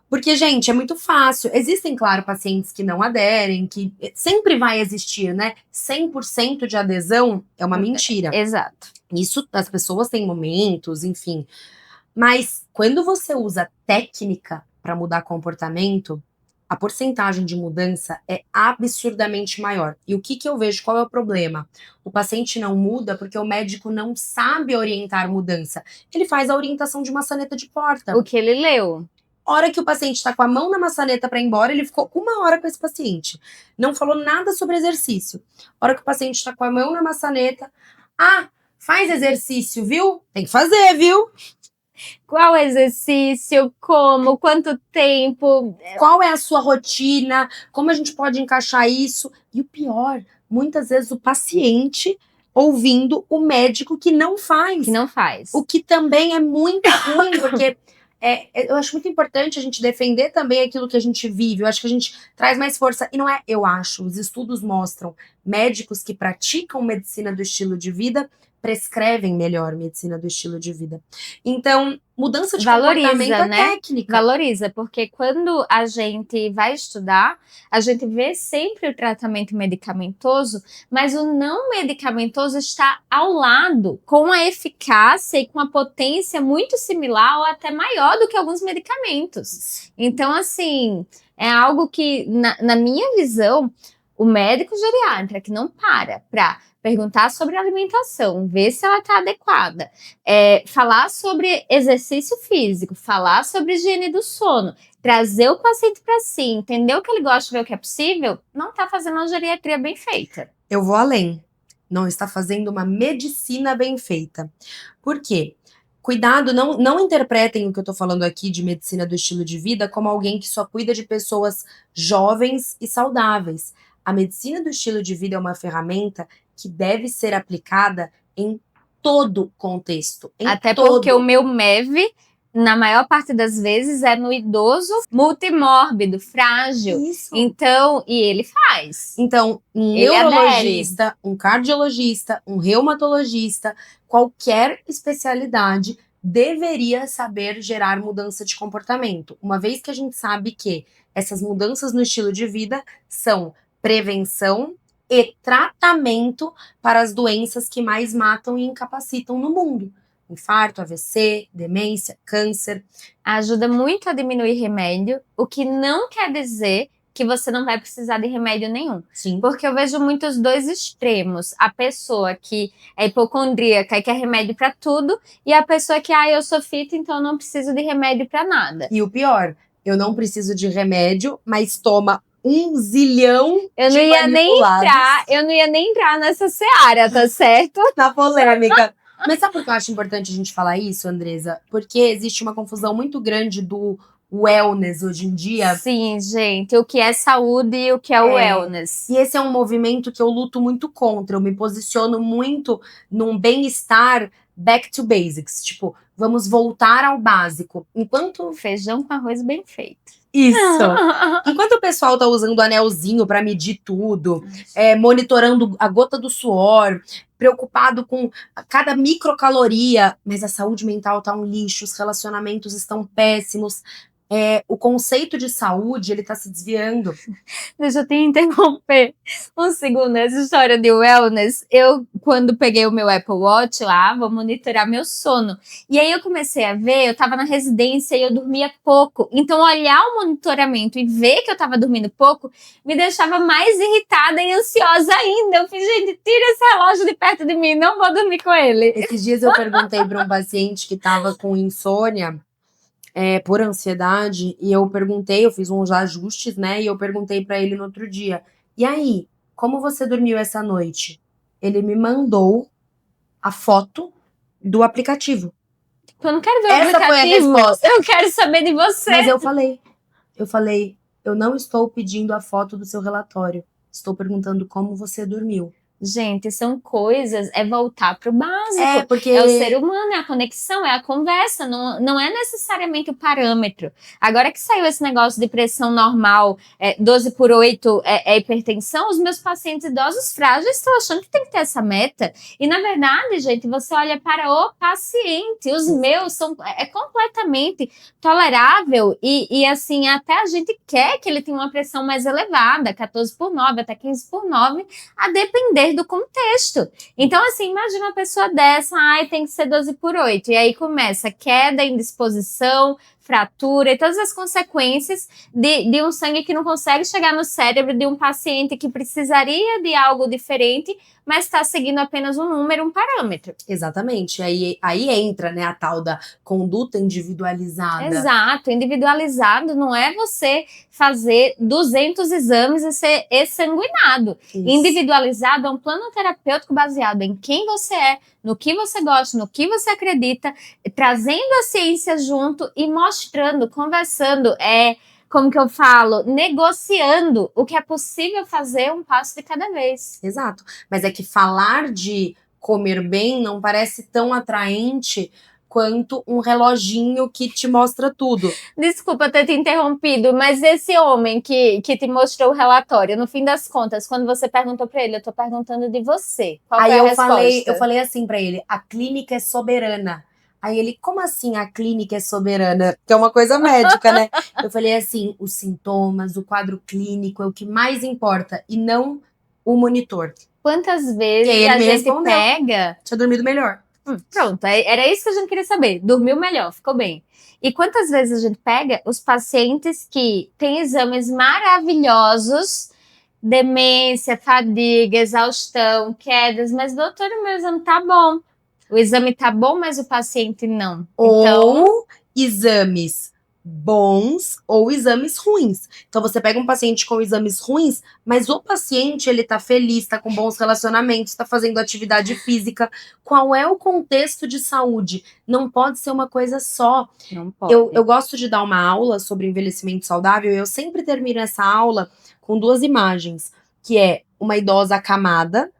Porque, gente, é muito fácil. Existem, claro, pacientes que não aderem, que sempre vai existir, né? 100% de adesão é uma mentira. Exato. Isso, as pessoas têm momentos, enfim. Mas quando você usa técnica para mudar comportamento, a porcentagem de mudança é absurdamente maior. E o que eu vejo? Qual é o problema? O paciente não muda porque o médico não sabe orientar mudança. Ele faz a orientação de maçaneta de porta. O que ele leu. Hora que o paciente está com a mão na maçaneta para ir embora, ele ficou 1 hora com esse paciente. Não falou nada sobre exercício. Hora que o paciente está com a mão na maçaneta, faz exercício, viu? Tem que fazer, viu? Qual exercício? Como? Quanto tempo? Qual é a sua rotina? Como a gente pode encaixar isso? E o pior, muitas vezes o paciente ouvindo o médico que não faz. Que não faz. O que também é muito ruim, porque eu acho muito importante a gente defender também aquilo que a gente vive. Eu acho que a gente traz mais força. E não é, eu acho, os estudos mostram, médicos que praticam medicina do estilo de vida prescrevem melhor medicina do estilo de vida. Então, mudança de comportamento é técnica. Valoriza, porque quando a gente vai estudar, a gente vê sempre o tratamento medicamentoso, mas o não medicamentoso está ao lado, com a eficácia e com a potência muito similar ou até maior do que alguns medicamentos. Então, assim, é algo que, na minha visão, o médico geriatra que não para perguntar sobre alimentação, ver se ela está adequada, falar sobre exercício físico, falar sobre higiene do sono, trazer o paciente para si, entender o que ele gosta, ver o que é possível, não está fazendo uma geriatria bem feita. Eu vou além. Não está fazendo uma medicina bem feita. Por quê? Cuidado, não interpretem o que eu tô falando aqui de medicina do estilo de vida como alguém que só cuida de pessoas jovens e saudáveis. A medicina do estilo de vida é uma ferramenta que deve ser aplicada em todo contexto. Até porque o meu MEV na maior parte das vezes, é no idoso multimórbido, frágil. Isso. Então, e ele faz. Então, um Ele neurologista, um cardiologista, um reumatologista, qualquer especialidade deveria saber gerar mudança de comportamento. Uma vez que a gente sabe que essas mudanças no estilo de vida são prevenção e tratamento para as doenças que mais matam e incapacitam no mundo. Infarto, AVC, demência, câncer. Ajuda muito a diminuir remédio, o que não quer dizer que você não vai precisar de remédio nenhum. Sim. Porque eu vejo muitos dois extremos. A pessoa que é hipocondríaca e quer remédio para tudo, e a pessoa que, eu sou fit, então eu não preciso de remédio para nada. E o pior, eu não preciso de remédio, mas toma 1 zilhão eu de não ia nem entrar nessa seara, tá certo? Na polêmica. Mas sabe por que eu acho importante a gente falar isso, Andresa? Porque existe uma confusão muito grande do wellness hoje em dia. Sim, gente, o que é saúde e o que é o wellness. E esse é um movimento que eu luto muito contra. Eu me posiciono muito num bem-estar back to basics. Tipo, vamos voltar ao básico. Enquanto feijão com arroz bem feito. Isso. Enquanto o pessoal tá usando anelzinho para medir tudo, monitorando a gota do suor, preocupado com cada microcaloria, mas a saúde mental tá um lixo, os relacionamentos estão péssimos. O conceito de saúde, ele tá se desviando. Deixa eu te interromper um segundo. Essa história de wellness, eu, quando peguei o meu Apple Watch lá, vou monitorar meu sono. E aí eu comecei a ver, eu tava na residência e eu dormia pouco. Então, olhar o monitoramento e ver que eu tava dormindo pouco, me deixava mais irritada e ansiosa ainda. Eu fiz, gente, tira esse relógio de perto de mim, não vou dormir com ele. Esses dias eu perguntei para um paciente que tava com insônia, por ansiedade, e eu fiz uns ajustes, né? E eu perguntei para ele no outro dia: e aí, como você dormiu essa noite? Ele me mandou a foto do aplicativo. Eu não quero ver o Essa aplicativo. Foi a resposta. Eu quero saber de você. Mas eu falei, eu não estou pedindo a foto do seu relatório. Estou perguntando como você dormiu. Gente, são coisas, voltar pro básico. Porque é o ser humano, é a conexão, é a conversa, não é necessariamente o parâmetro. Agora que saiu esse negócio de pressão normal, 12/8 é hipertensão, os meus pacientes idosos frágeis estão achando que tem que ter essa meta. E na verdade, gente, você olha para o paciente, os meus são completamente tolerável e assim, até a gente quer que ele tenha uma pressão mais elevada, 14/9 até 15/9, a depender do contexto. Então, assim, imagina uma pessoa dessa, tem que ser 12/8. E aí começa queda, indisposição, fratura e todas as consequências de um sangue que não consegue chegar no cérebro de um paciente que precisaria de algo diferente, mas está seguindo apenas um número, um parâmetro. Exatamente. Aí entra, né, a tal da conduta individualizada. Exato. Individualizado não é você fazer 200 exames e ser exsanguinado. Isso. Individualizado é um plano terapêutico baseado em quem você é, no que você gosta, no que você acredita, trazendo a ciência junto e mostrando, conversando, como que eu falo, negociando o que é possível fazer um passo de cada vez. Exato. Mas é que falar de comer bem não parece tão atraente quanto um reloginho que te mostra tudo. Desculpa ter te interrompido, mas esse homem que te mostrou o relatório, no fim das contas, quando você perguntou para ele, eu tô perguntando de você. Qual foi a resposta? Eu falei assim para ele, a clínica é soberana. Aí ele, como assim a clínica é soberana? Que é uma coisa médica, né? Eu falei assim, os sintomas, o quadro clínico é o que mais importa e não o monitor. Quantas vezes a gente pega... Tinha dormido melhor. Pronto, era isso que a gente queria saber. Dormiu melhor, ficou bem. E quantas vezes a gente pega os pacientes que têm exames maravilhosos, demência, fadiga, exaustão, quedas, mas doutor, o meu exame tá bom. O exame tá bom, mas o paciente não. Ou exames bons ou exames ruins. Então você pega um paciente com exames ruins, mas o paciente ele tá feliz, tá com bons relacionamentos, tá fazendo atividade física. Qual é o contexto de saúde? Não pode ser uma coisa só. Não pode. Eu gosto de dar uma aula sobre envelhecimento saudável e eu sempre termino essa aula com 2 imagens, que é uma idosa acamada,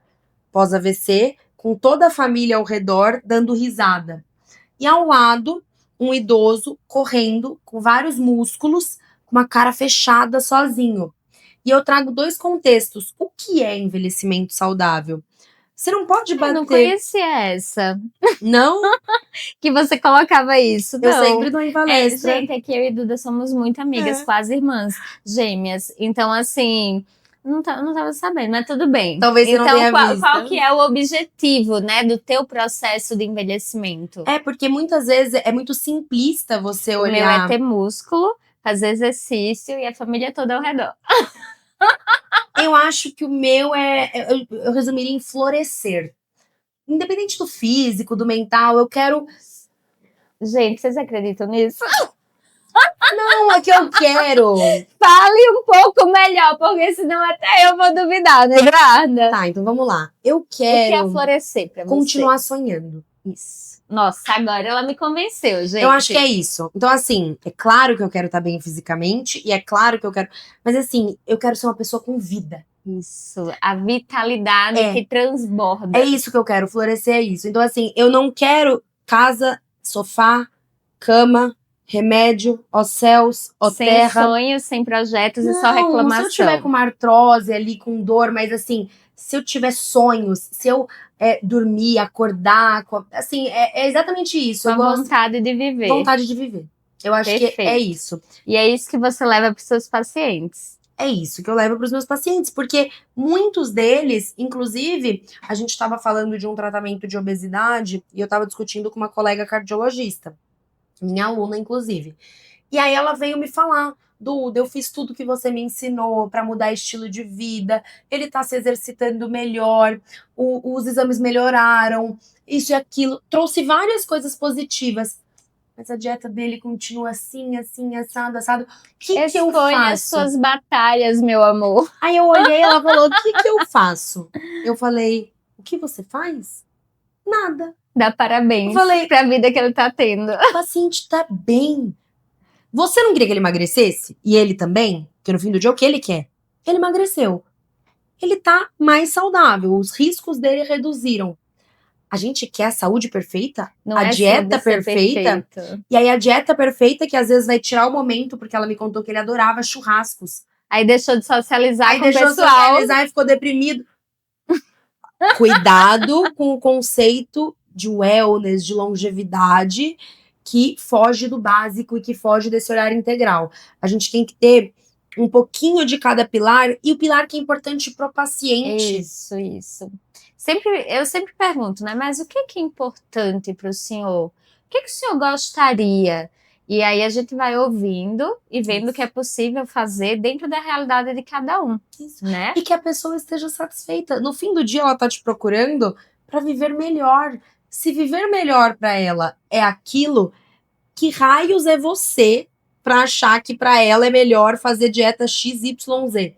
pós-AVC, com toda a família ao redor dando risada. E ao lado, um idoso correndo com vários músculos, com uma cara fechada, sozinho. E eu trago 2 contextos. O que é envelhecimento saudável? Você não pode Eu não bater. conhecia essa. Não? Que você colocava isso. Eu Não. sempre dou em palestra. Gente, é que eu e Duda somos muito amigas, quase irmãs gêmeas. Então, assim, não tava sabendo, mas tudo bem. Talvez você não Então, tenha qual visto. que é o objetivo, né, do teu processo de envelhecimento? É, porque muitas vezes é muito simplista você O meu é olhar. ter músculo, fazer exercício e a família toda ao redor. Eu acho que o meu eu resumiria em florescer. Independente do físico, do mental, eu quero. Gente, vocês acreditam nisso? Não, é que eu quero. Fale um pouco melhor, porque senão até eu vou duvidar, né, Eduarda? Tá, então vamos lá. Eu O que é quero florescer pra você? continuar sonhando. Isso. Nossa, agora ela me convenceu, gente. Eu acho que é isso. Então, assim, é claro que eu quero estar bem fisicamente, e é claro que eu quero. Mas, assim, eu quero ser uma pessoa com vida. Isso, a vitalidade que transborda. É isso que eu quero, florescer é isso. Então, assim, eu não quero casa, sofá, cama, remédio, ó céus, ó sem terra. sonhos, sem projetos e só Não, reclamação. se eu tiver com uma artrose ali, com dor, mas assim, se eu tiver sonhos, se eu dormir, acordar, assim, é exatamente isso. Com Eu a gosto vontade de viver. vontade de viver. Eu acho que Perfeito. é isso. E é isso que você leva para os seus pacientes. É isso que eu levo para os meus pacientes, porque muitos deles, inclusive, a gente estava falando de um tratamento de obesidade e eu estava discutindo com uma colega cardiologista, minha aluna, inclusive. E aí ela veio me falar: Duda, eu fiz tudo que você me ensinou para mudar estilo de vida, ele tá se exercitando melhor, os exames melhoraram, isso e aquilo. Trouxe várias coisas positivas. Mas a dieta dele continua assim, assim, assado, assado. O que eu Escolha faço? as suas batalhas, meu amor. Aí eu olhei, ela falou: o que eu faço? Eu falei: o que você faz? Nada. Dá parabéns Eu falei: pra vida que ele tá tendo. o paciente tá bem. Você não queria que ele emagrecesse? E ele também? Porque no fim do dia, o que ele quer? Ele emagreceu. Ele tá mais saudável. Os riscos dele reduziram. A gente quer a saúde perfeita? Não a é dieta sobre ser perfeita? perfeito. E aí a dieta perfeita que às vezes vai tirar o momento, porque ela me contou que ele adorava churrascos. Aí deixou de socializar Aí com o deixou de pessoal. socializar e ficou deprimido. Cuidado com o conceito de wellness, de longevidade, que foge do básico e que foge desse olhar integral. A gente tem que ter um pouquinho de cada pilar, e o pilar que é importante para o paciente. Isso. Eu sempre pergunto, né? Mas o que é importante para o senhor? O que o senhor gostaria? E aí a gente vai ouvindo e vendo o que é possível fazer dentro da realidade de cada um, Isso. né? E que a pessoa esteja satisfeita. No fim do dia, ela tá te procurando para viver melhor. Se viver melhor para ela é aquilo, que raios é você para achar que para ela é melhor fazer dieta XYZ?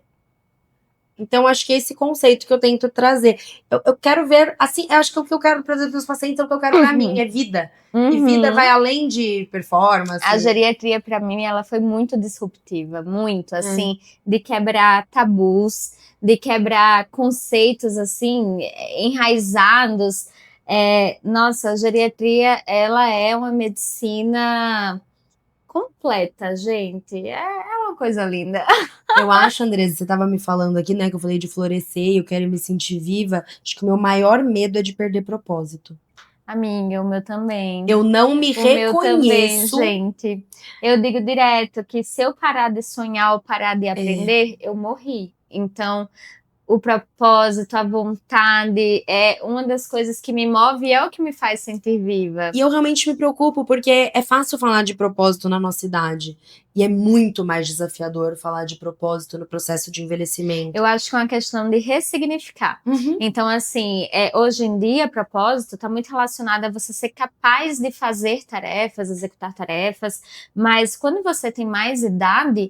Então, acho que é esse conceito que eu tento trazer. Eu quero ver, assim, acho que o que eu quero trazer para os pacientes é o que eu quero para mim, é vida. E vida vai além de performance. A geriatria, para mim, ela foi muito disruptiva, muito, assim, de quebrar tabus, de quebrar conceitos, assim, enraizados. Nossa, a geriatria, ela é uma medicina completa, gente. É uma coisa linda. Eu acho, Andresa, você estava me falando aqui, né, que eu falei de florescer, eu quero me sentir viva. Acho que o meu maior medo é de perder propósito. Amiga, o meu também. Eu não me reconheço. O meu também, gente. Eu digo direto que se eu parar de sonhar ou parar de aprender, eu morri. Então, o propósito, a vontade é uma das coisas que me move e é o que me faz sentir viva. E eu realmente me preocupo, porque é fácil falar de propósito na nossa idade. E é muito mais desafiador falar de propósito no processo de envelhecimento. Eu acho que é uma questão de ressignificar. Então, assim, hoje em dia, propósito está muito relacionado a você ser capaz de fazer tarefas, executar tarefas, mas quando você tem mais idade,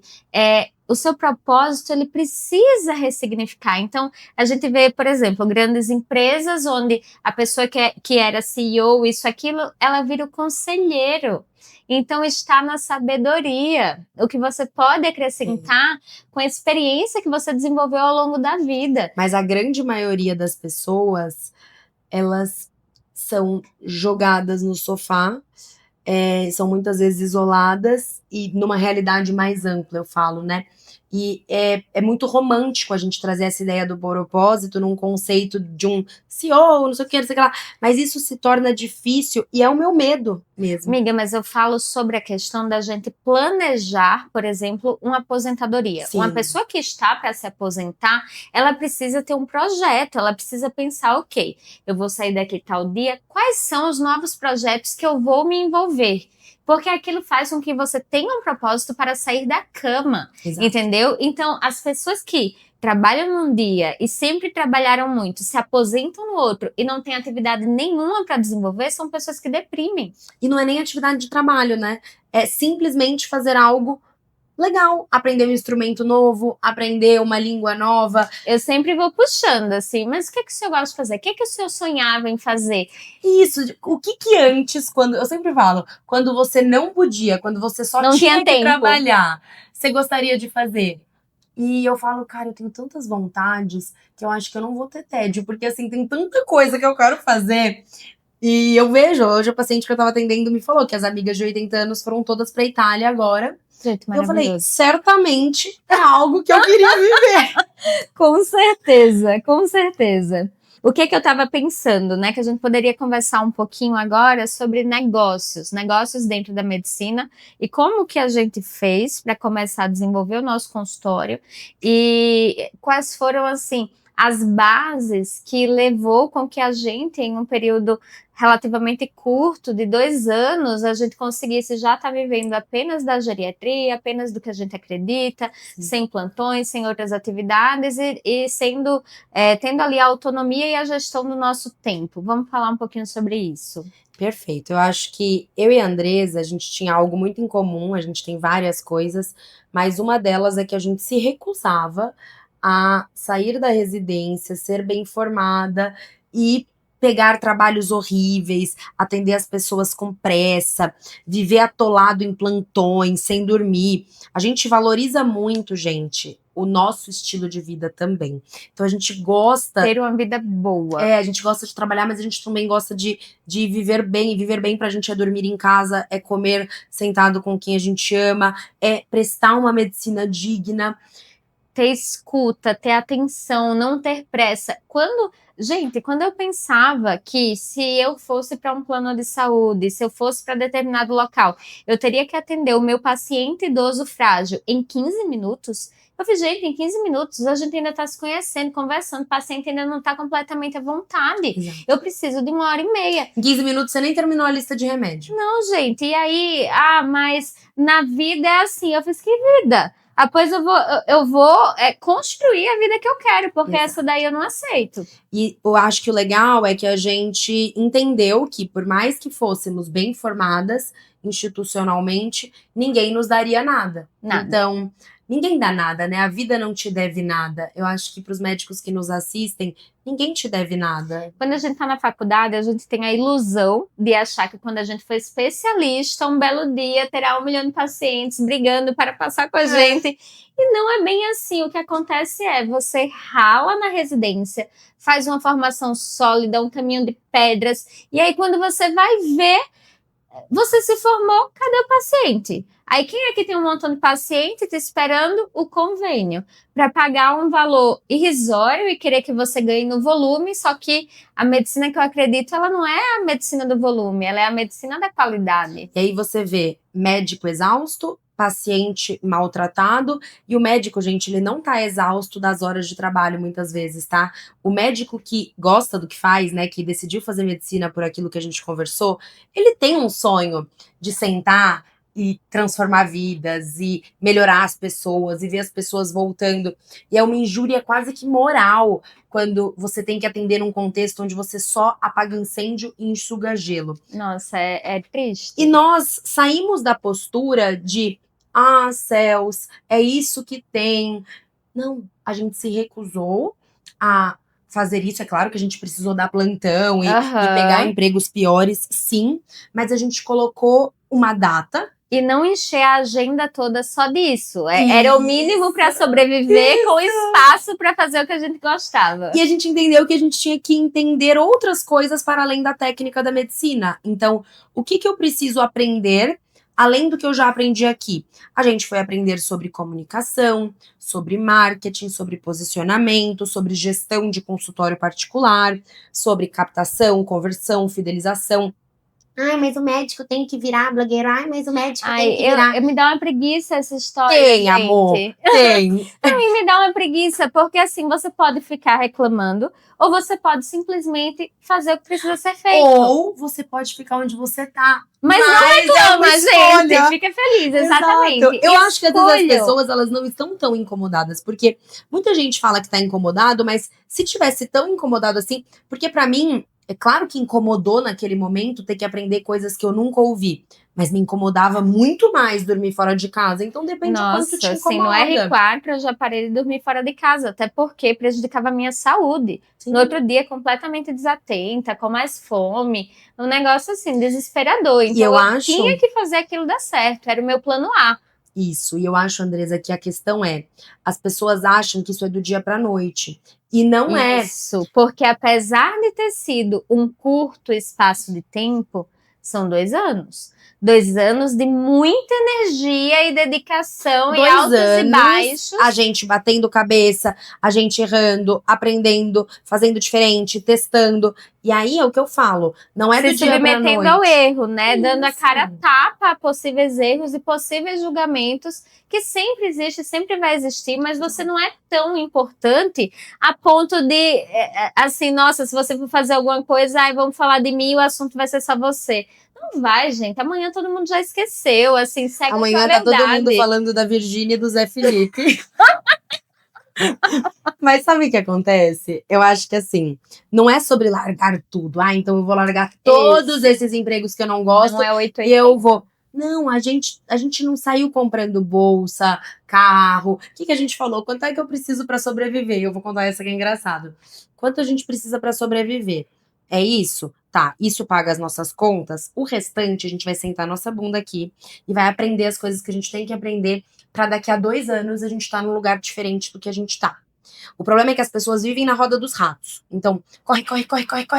o seu propósito, ele precisa ressignificar. Então, a gente vê, por exemplo, grandes empresas onde a pessoa que era CEO, isso, aquilo, ela vira o conselheiro. Então, está na sabedoria, o que você pode acrescentar com a experiência que você desenvolveu ao longo da vida. Mas a grande maioria das pessoas, elas são jogadas no sofá, são muitas vezes isoladas e numa realidade mais ampla, eu falo, né? E é muito romântico a gente trazer essa ideia do propósito num conceito de um CEO, não sei o que, não sei o que lá. Mas isso se torna difícil e é o meu medo mesmo. Amiga, mas eu falo sobre a questão da gente planejar, por exemplo, uma aposentadoria. Sim. Uma pessoa que está para se aposentar, ela precisa ter um projeto, ela precisa pensar, ok, eu vou sair daqui tal dia, quais são os novos projetos que eu vou me envolver? Porque aquilo faz com que você tenha um propósito para sair da cama, Exato. entendeu? Então, as pessoas que trabalham num dia e sempre trabalharam muito, se aposentam no outro e não têm atividade nenhuma para desenvolver, são pessoas que deprimem. E não é nem atividade de trabalho, né? É simplesmente fazer algo legal, aprender um instrumento novo, aprender uma língua nova. Eu sempre vou puxando, assim, mas o que o senhor gosta de fazer? O que o senhor sonhava em fazer? Isso, o que antes, quando eu sempre falo, quando você não podia, quando você só Não tinha tinha que tempo. trabalhar, você gostaria de fazer? E eu falo, cara, eu tenho tantas vontades que eu acho que eu não vou ter tédio, porque assim, tem tanta coisa que eu quero fazer. E eu vejo, hoje a paciente que eu tava atendendo me falou que as amigas de 80 anos foram todas pra Itália agora. Gente, E eu falei, maravilhoso. certamente é algo que eu queria viver. Com certeza, com certeza. O que eu estava pensando, né? Que a gente poderia conversar um pouquinho agora sobre negócios dentro da medicina e como que a gente fez para começar a desenvolver o nosso consultório e quais foram, assim, as bases que levou com que a gente, em um período relativamente curto, de 2 anos, a gente conseguisse já estar vivendo apenas da geriatria, apenas do que a gente acredita, sem plantões, sem outras atividades e sendo, tendo ali a autonomia e a gestão do nosso tempo. Vamos falar um pouquinho sobre isso. Perfeito. Eu acho que eu e a Andresa, a gente tinha algo muito em comum, a gente tem várias coisas, mas uma delas é que a gente se recusava a sair da residência, ser bem formada e pegar trabalhos horríveis, atender as pessoas com pressa, viver atolado em plantões, sem dormir. A gente valoriza muito, gente, o nosso estilo de vida também. Então a gente gosta. Ter uma vida boa. A gente gosta de trabalhar, mas a gente também gosta de viver bem. E viver bem pra gente é dormir em casa, é comer sentado com quem a gente ama, é prestar uma medicina digna. Ter escuta, ter atenção, não ter pressa. Gente, quando eu pensava que se eu fosse para um plano de saúde, se eu fosse para determinado local, eu teria que atender o meu paciente idoso frágil em 15 minutos, eu falei, gente, em 15 minutos a gente ainda está se conhecendo, conversando, o paciente ainda não está completamente à vontade. Exato. Eu preciso de 1h30. Em 15 minutos você nem terminou a lista de remédio. Não, gente, e aí, mas na vida é assim, eu fiz, que vida? Pois eu vou construir a vida que eu quero, porque essa daí eu não aceito. E eu acho que o legal é que a gente entendeu que, por mais que fôssemos bem formadas institucionalmente, ninguém nos daria nada. Então, ninguém dá nada, né? A vida não te deve nada. Eu acho que para os médicos que nos assistem, ninguém te deve nada. Quando a gente tá na faculdade, a gente tem a ilusão de achar que quando a gente for especialista, um belo dia terá 1 milhão de pacientes brigando para passar com a gente. E não é bem assim. O que acontece é, você rala na residência, faz uma formação sólida, um caminho de pedras, e aí quando você vai ver, você se formou, cadê o paciente? Aí quem aqui tem um montão de paciente te esperando o convênio para pagar um valor irrisório e querer que você ganhe no volume, só que a medicina que eu acredito, ela não é a medicina do volume, ela é a medicina da qualidade. E aí você vê médico exausto, paciente maltratado, e o médico, gente, ele não tá exausto das horas de trabalho muitas vezes, tá? O médico que gosta do que faz, né, que decidiu fazer medicina por aquilo que a gente conversou, ele tem um sonho de sentar e transformar vidas, e melhorar as pessoas, e ver as pessoas voltando. E é uma injúria quase que moral, quando você tem que atender num contexto onde você só apaga incêndio e enxuga gelo. Nossa, é triste. E nós saímos da postura de céus, é isso que tem. Não, a gente se recusou a fazer isso. É claro que a gente precisou dar plantão e pegar empregos piores, sim, mas a gente colocou uma data E não encher a agenda toda só disso. Era o mínimo para sobreviver, com espaço para fazer o que a gente gostava. E a gente entendeu que a gente tinha que entender outras coisas para além da técnica da medicina. Então, o que eu preciso aprender além do que eu já aprendi aqui? A gente foi aprender sobre comunicação, sobre marketing, sobre posicionamento, sobre gestão de consultório particular, sobre captação, conversão, fidelização. Ai, mas o médico tem que virar blogueiro. Ai, mas o médico tem que virar... Me dá uma preguiça essa história, Tem, gente. amor, tem. Pra mim me dá uma preguiça, porque assim, você pode ficar reclamando, ou você pode simplesmente fazer o que precisa ser feito. Ou você pode ficar onde você tá. Mas não reclama, gente. Fica feliz, exatamente. Exato. Eu acho que às vezes as pessoas, elas não estão tão incomodadas, porque muita gente fala que tá incomodado, mas se tivesse tão incomodado assim, porque pra mim, é claro que incomodou naquele momento ter que aprender coisas que eu nunca ouvi, mas me incomodava muito mais dormir fora de casa, então depende de quanto te incomoda. Assim, no R4 eu já parei de dormir fora de casa, até porque prejudicava a minha saúde. Sim. No outro dia, completamente desatenta, com mais fome, um negócio assim, desesperador. Então eu tinha que fazer aquilo dar certo, era o meu plano A. Isso, e eu acho, Andresa, que a questão é, as pessoas acham que isso é do dia pra noite, e não é. Isso, porque apesar de ter sido um curto espaço de tempo, são 2 anos. 2 anos de muita energia e dedicação, e altos e baixos. A gente batendo cabeça, a gente errando, aprendendo, fazendo diferente, testando. E aí é o que eu falo, não é do dia pra noite. Se submetendo ao erro, né? Isso. Dando a cara a tapa a possíveis erros e possíveis julgamentos, que sempre existe, sempre vai existir, mas você não é tão importante a ponto de, assim, nossa, se você for fazer alguma coisa, ai, vamos falar de mim, o assunto vai ser só você. Não vai, gente. Amanhã todo mundo já esqueceu, assim, segue amanhã a verdade. Tá todo mundo falando da Virgínia e do Zé Felipe. Mas sabe o que acontece? Eu acho que assim, não é sobre largar tudo. Ah, então eu vou largar todos esses empregos que eu não gosto. Não é 880. E eu vou... Não, a gente não saiu comprando bolsa, carro. O que a gente falou? Quanto é que eu preciso pra sobreviver? Eu vou contar essa que é engraçado. Quanto a gente precisa pra sobreviver? É isso? Tá, isso paga as nossas contas. O restante, a gente vai sentar nossa bunda aqui e vai aprender as coisas que a gente tem que aprender pra daqui a 2 anos a gente tá num lugar diferente do que a gente tá. O problema é que as pessoas vivem na roda dos ratos. Então, corre,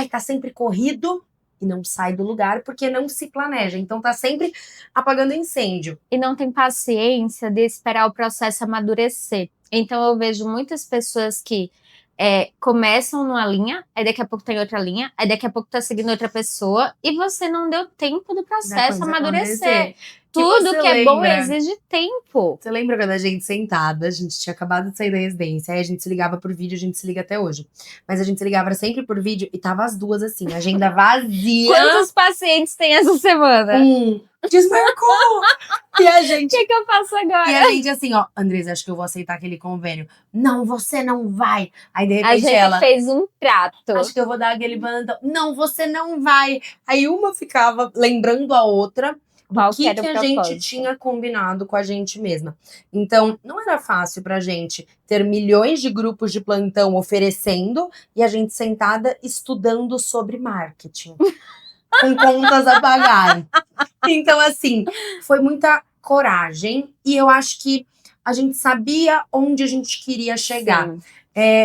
tá sempre corrido e não sai do lugar porque não se planeja. Então tá sempre apagando incêndio. E não tem paciência de esperar o processo amadurecer. Então eu vejo muitas pessoas que começam numa linha, aí daqui a pouco tá em outra linha, aí daqui a pouco tá seguindo outra pessoa, e você não deu tempo do processo amadurecer. Tudo que é bom exige tempo. Você lembra quando a gente sentada, a gente tinha acabado de sair da residência, aí a gente se ligava por vídeo, a gente se liga até hoje. Mas a gente se ligava sempre por vídeo e tava as duas assim, agenda vazia. Quantos pacientes tem essa semana? Desmarcou! E a gente... O que eu faço agora? E a gente assim, ó, Andresa, acho que eu vou aceitar aquele convênio. Não, você não vai. Aí, de repente, a gente fez um trato. Acho que eu vou dar aquele bandão. Não, você não vai. Aí uma ficava lembrando a outra do que a gente tinha combinado com a gente mesma. Então, não era fácil pra gente ter milhões de grupos de plantão oferecendo e a gente sentada estudando sobre marketing. Com contas a pagar. Então, assim, foi muita coragem e eu acho que a gente sabia onde a gente queria chegar.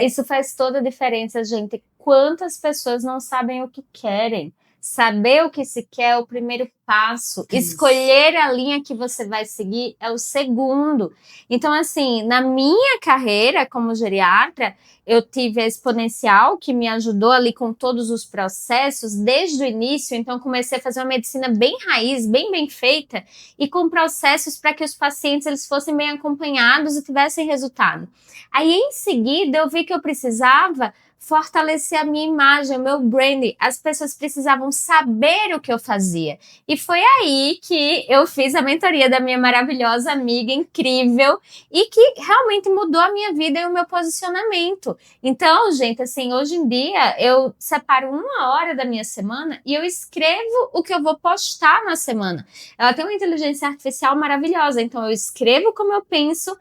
Isso faz toda a diferença, gente. Quantas pessoas não sabem o que querem? Saber o que se quer é o primeiro passo. Isso. Escolher a linha que você vai seguir é o segundo. Então, assim, na minha carreira como geriatra, eu tive a Exponencial, que me ajudou ali com todos os processos desde o início. Então, comecei a fazer uma medicina bem raiz, bem feita, e com processos para que os pacientes eles fossem bem acompanhados e tivessem resultado. Aí, em seguida, eu vi que eu precisava fortalecer a minha imagem, o meu branding. As pessoas precisavam saber o que eu fazia. E foi aí que eu fiz a mentoria da minha maravilhosa amiga, incrível, e que realmente mudou a minha vida e o meu posicionamento. Então, gente, assim, hoje em dia, eu separo 1 hora da minha semana e eu escrevo o que eu vou postar na semana. Ela tem uma inteligência artificial maravilhosa, então eu escrevo como eu penso,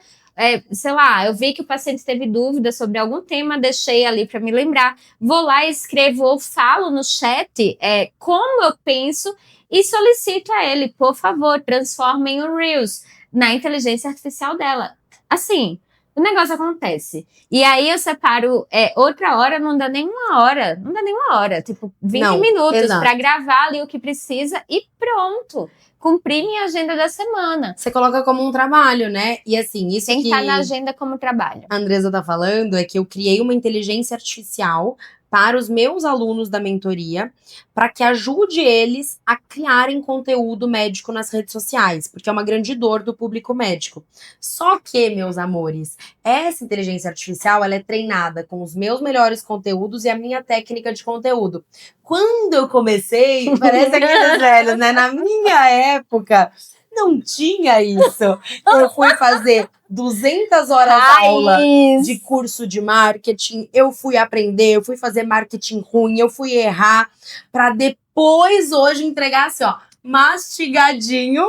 sei lá, eu vi que o paciente teve dúvida sobre algum tema, deixei ali para me lembrar. Vou lá, escrevo ou falo no chat como eu penso e solicito a ele, por favor, transformem o Reels na inteligência artificial dela. Assim, o negócio acontece. E aí eu separo outra hora, não dá nem uma hora, tipo 20 minutos para gravar ali o que precisa e pronto. Cumprir minha agenda da semana. Você coloca como um trabalho, né? E assim, isso tem que estar na agenda como trabalho. A Andresa tá falando é que eu criei uma inteligência artificial para os meus alunos da mentoria, para que ajude eles a criarem conteúdo médico nas redes sociais, porque é uma grande dor do público médico. Só que, meus amores, essa inteligência artificial, ela é treinada com os meus melhores conteúdos e a minha técnica de conteúdo. Quando eu comecei, parece aqueles velhos, né? Na minha época, não tinha isso. Eu fui fazer 200 horas aula de curso de marketing, eu fui aprender, eu fui fazer marketing ruim, eu fui errar, para depois hoje entregar assim, ó, mastigadinho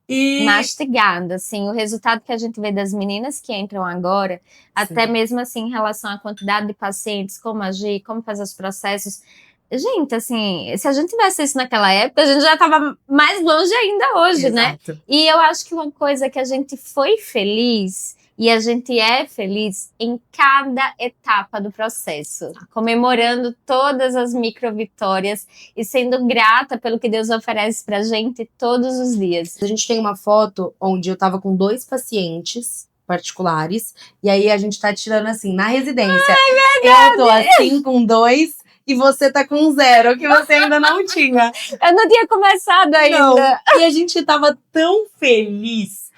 e... Mastigado, assim, o resultado que a gente vê das meninas que entram agora, até mesmo assim em relação à quantidade de pacientes, como agir, como fazer os processos. Gente, assim, se a gente tivesse isso naquela época, a gente já estava mais longe ainda hoje, Exato. Né? E eu acho que uma coisa que a gente foi feliz, e a gente é feliz em cada etapa do processo, comemorando todas as micro-vitórias e sendo grata pelo que Deus oferece pra gente todos os dias. A gente tem uma foto onde eu tava com 2 pacientes particulares, e aí a gente tá tirando assim, na residência. Ai, eu tô assim com 2, e você tá com 0, que você ainda não tinha. Eu não tinha começado ainda. Não. E a gente tava tão feliz.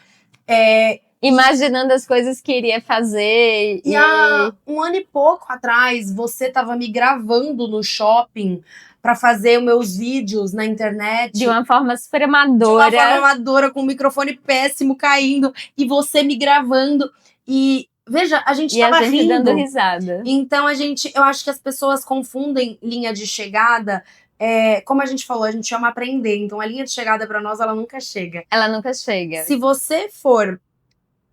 Imaginando as coisas que iria fazer. E há um ano e pouco atrás, você tava me gravando no shopping pra fazer os meus vídeos na internet. De uma forma super amadora. De uma forma amadora, com o microfone péssimo caindo. E você me gravando. E... Veja, a gente tava rindo. Dando risada. Então, eu acho que as pessoas confundem linha de chegada. Como a gente falou, a gente ama aprender. Então, a linha de chegada pra nós, ela nunca chega. Ela nunca chega. Se você for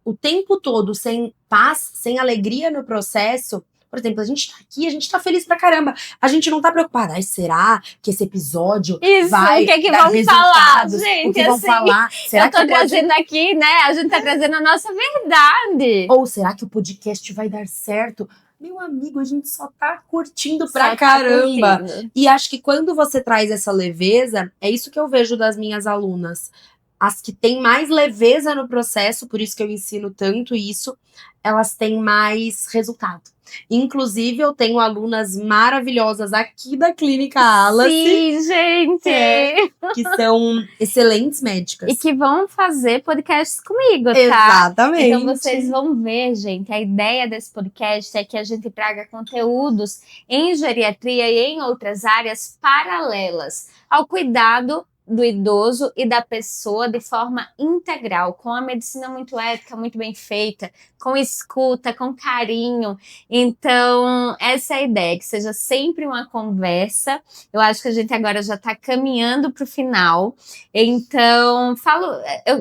o tempo todo sem paz, sem alegria no processo... Por exemplo, a gente tá aqui, a gente tá feliz pra caramba. A gente não tá preocupada. Ai, será que esse episódio vai o que dar vão resultados? Falar, gente, o que vão falar? Será eu tô trazendo aqui, né? A gente tá trazendo a nossa verdade. Ou será que o podcast vai dar certo? Meu amigo, a gente só tá curtindo pra caramba. E acho que quando você traz essa leveza, é isso que eu vejo das minhas alunas. As que têm mais leveza no processo, por isso que eu ensino tanto isso, elas têm mais resultado. Inclusive, eu tenho alunas maravilhosas aqui da Clínica Alice. Sim, gente! Que são excelentes médicas. E que vão fazer podcasts comigo, tá? Exatamente. Então, vocês vão ver, gente, a ideia desse podcast é que a gente traga conteúdos em geriatria e em outras áreas paralelas ao cuidado do idoso e da pessoa de forma integral, com a medicina muito ética, muito bem feita, com escuta, com carinho. Então, essa é a ideia, que seja sempre uma conversa. Eu acho que a gente agora já está caminhando para o final. Então,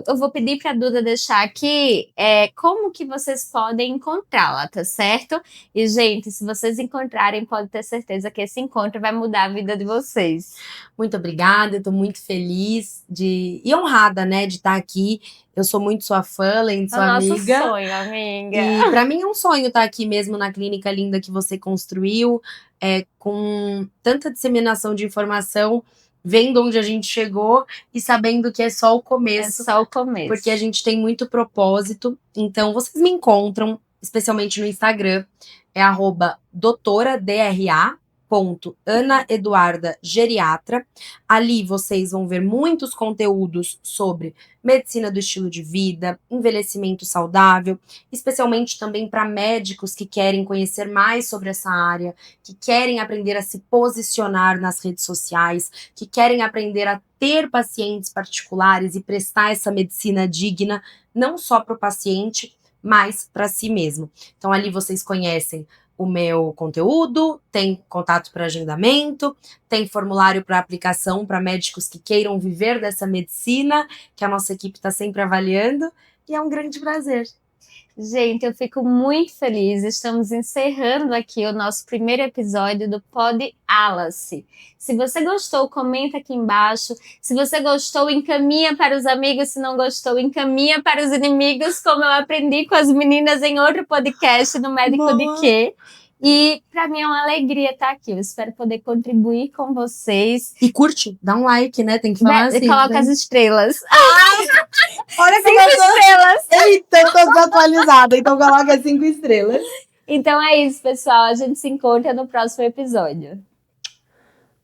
eu vou pedir para a Duda deixar aqui como que vocês podem encontrá-la, tá certo? E, gente, se vocês encontrarem, pode ter certeza que esse encontro vai mudar a vida de vocês. Muito obrigada, eu tô muito feliz e honrada, né, de estar aqui. Eu sou muito sua fã, além de sua amiga. Nosso sonho, amiga. E pra mim é um sonho estar aqui mesmo na clínica linda que você construiu, com tanta disseminação de informação, vendo onde a gente chegou e sabendo que é só o começo. É só o começo. Porque a gente tem muito propósito. Então, vocês me encontram, especialmente no Instagram, @doutora_DRA.AnaEduardaGeriatra. Ali vocês vão ver muitos conteúdos sobre medicina do estilo de vida, envelhecimento saudável, especialmente também para médicos que querem conhecer mais sobre essa área, que querem aprender a se posicionar nas redes sociais, que querem aprender a ter pacientes particulares e prestar essa medicina digna, não só para o paciente, mas para si mesmo. Então ali vocês conhecem o meu conteúdo, tem contato para agendamento, tem formulário para aplicação para médicos que queiram viver dessa medicina, que a nossa equipe está sempre avaliando, e é um grande prazer. Gente, eu fico muito feliz. Estamos encerrando aqui o nosso primeiro episódio do Pod Alice. Se você gostou, comenta aqui embaixo. Se você gostou, encaminha para os amigos. Se não gostou, encaminha para os inimigos, como eu aprendi com as meninas em outro podcast no Médico Boa. de Quê. E para mim é uma alegria estar aqui. Eu espero poder contribuir com vocês. E curte, dá um like, né? Tem que falar assim. Coloca as estrelas. Olha que 5 estrelas! Eita, eu tô desatualizada, então coloca 5 estrelas. Então é isso, pessoal. A gente se encontra no próximo episódio.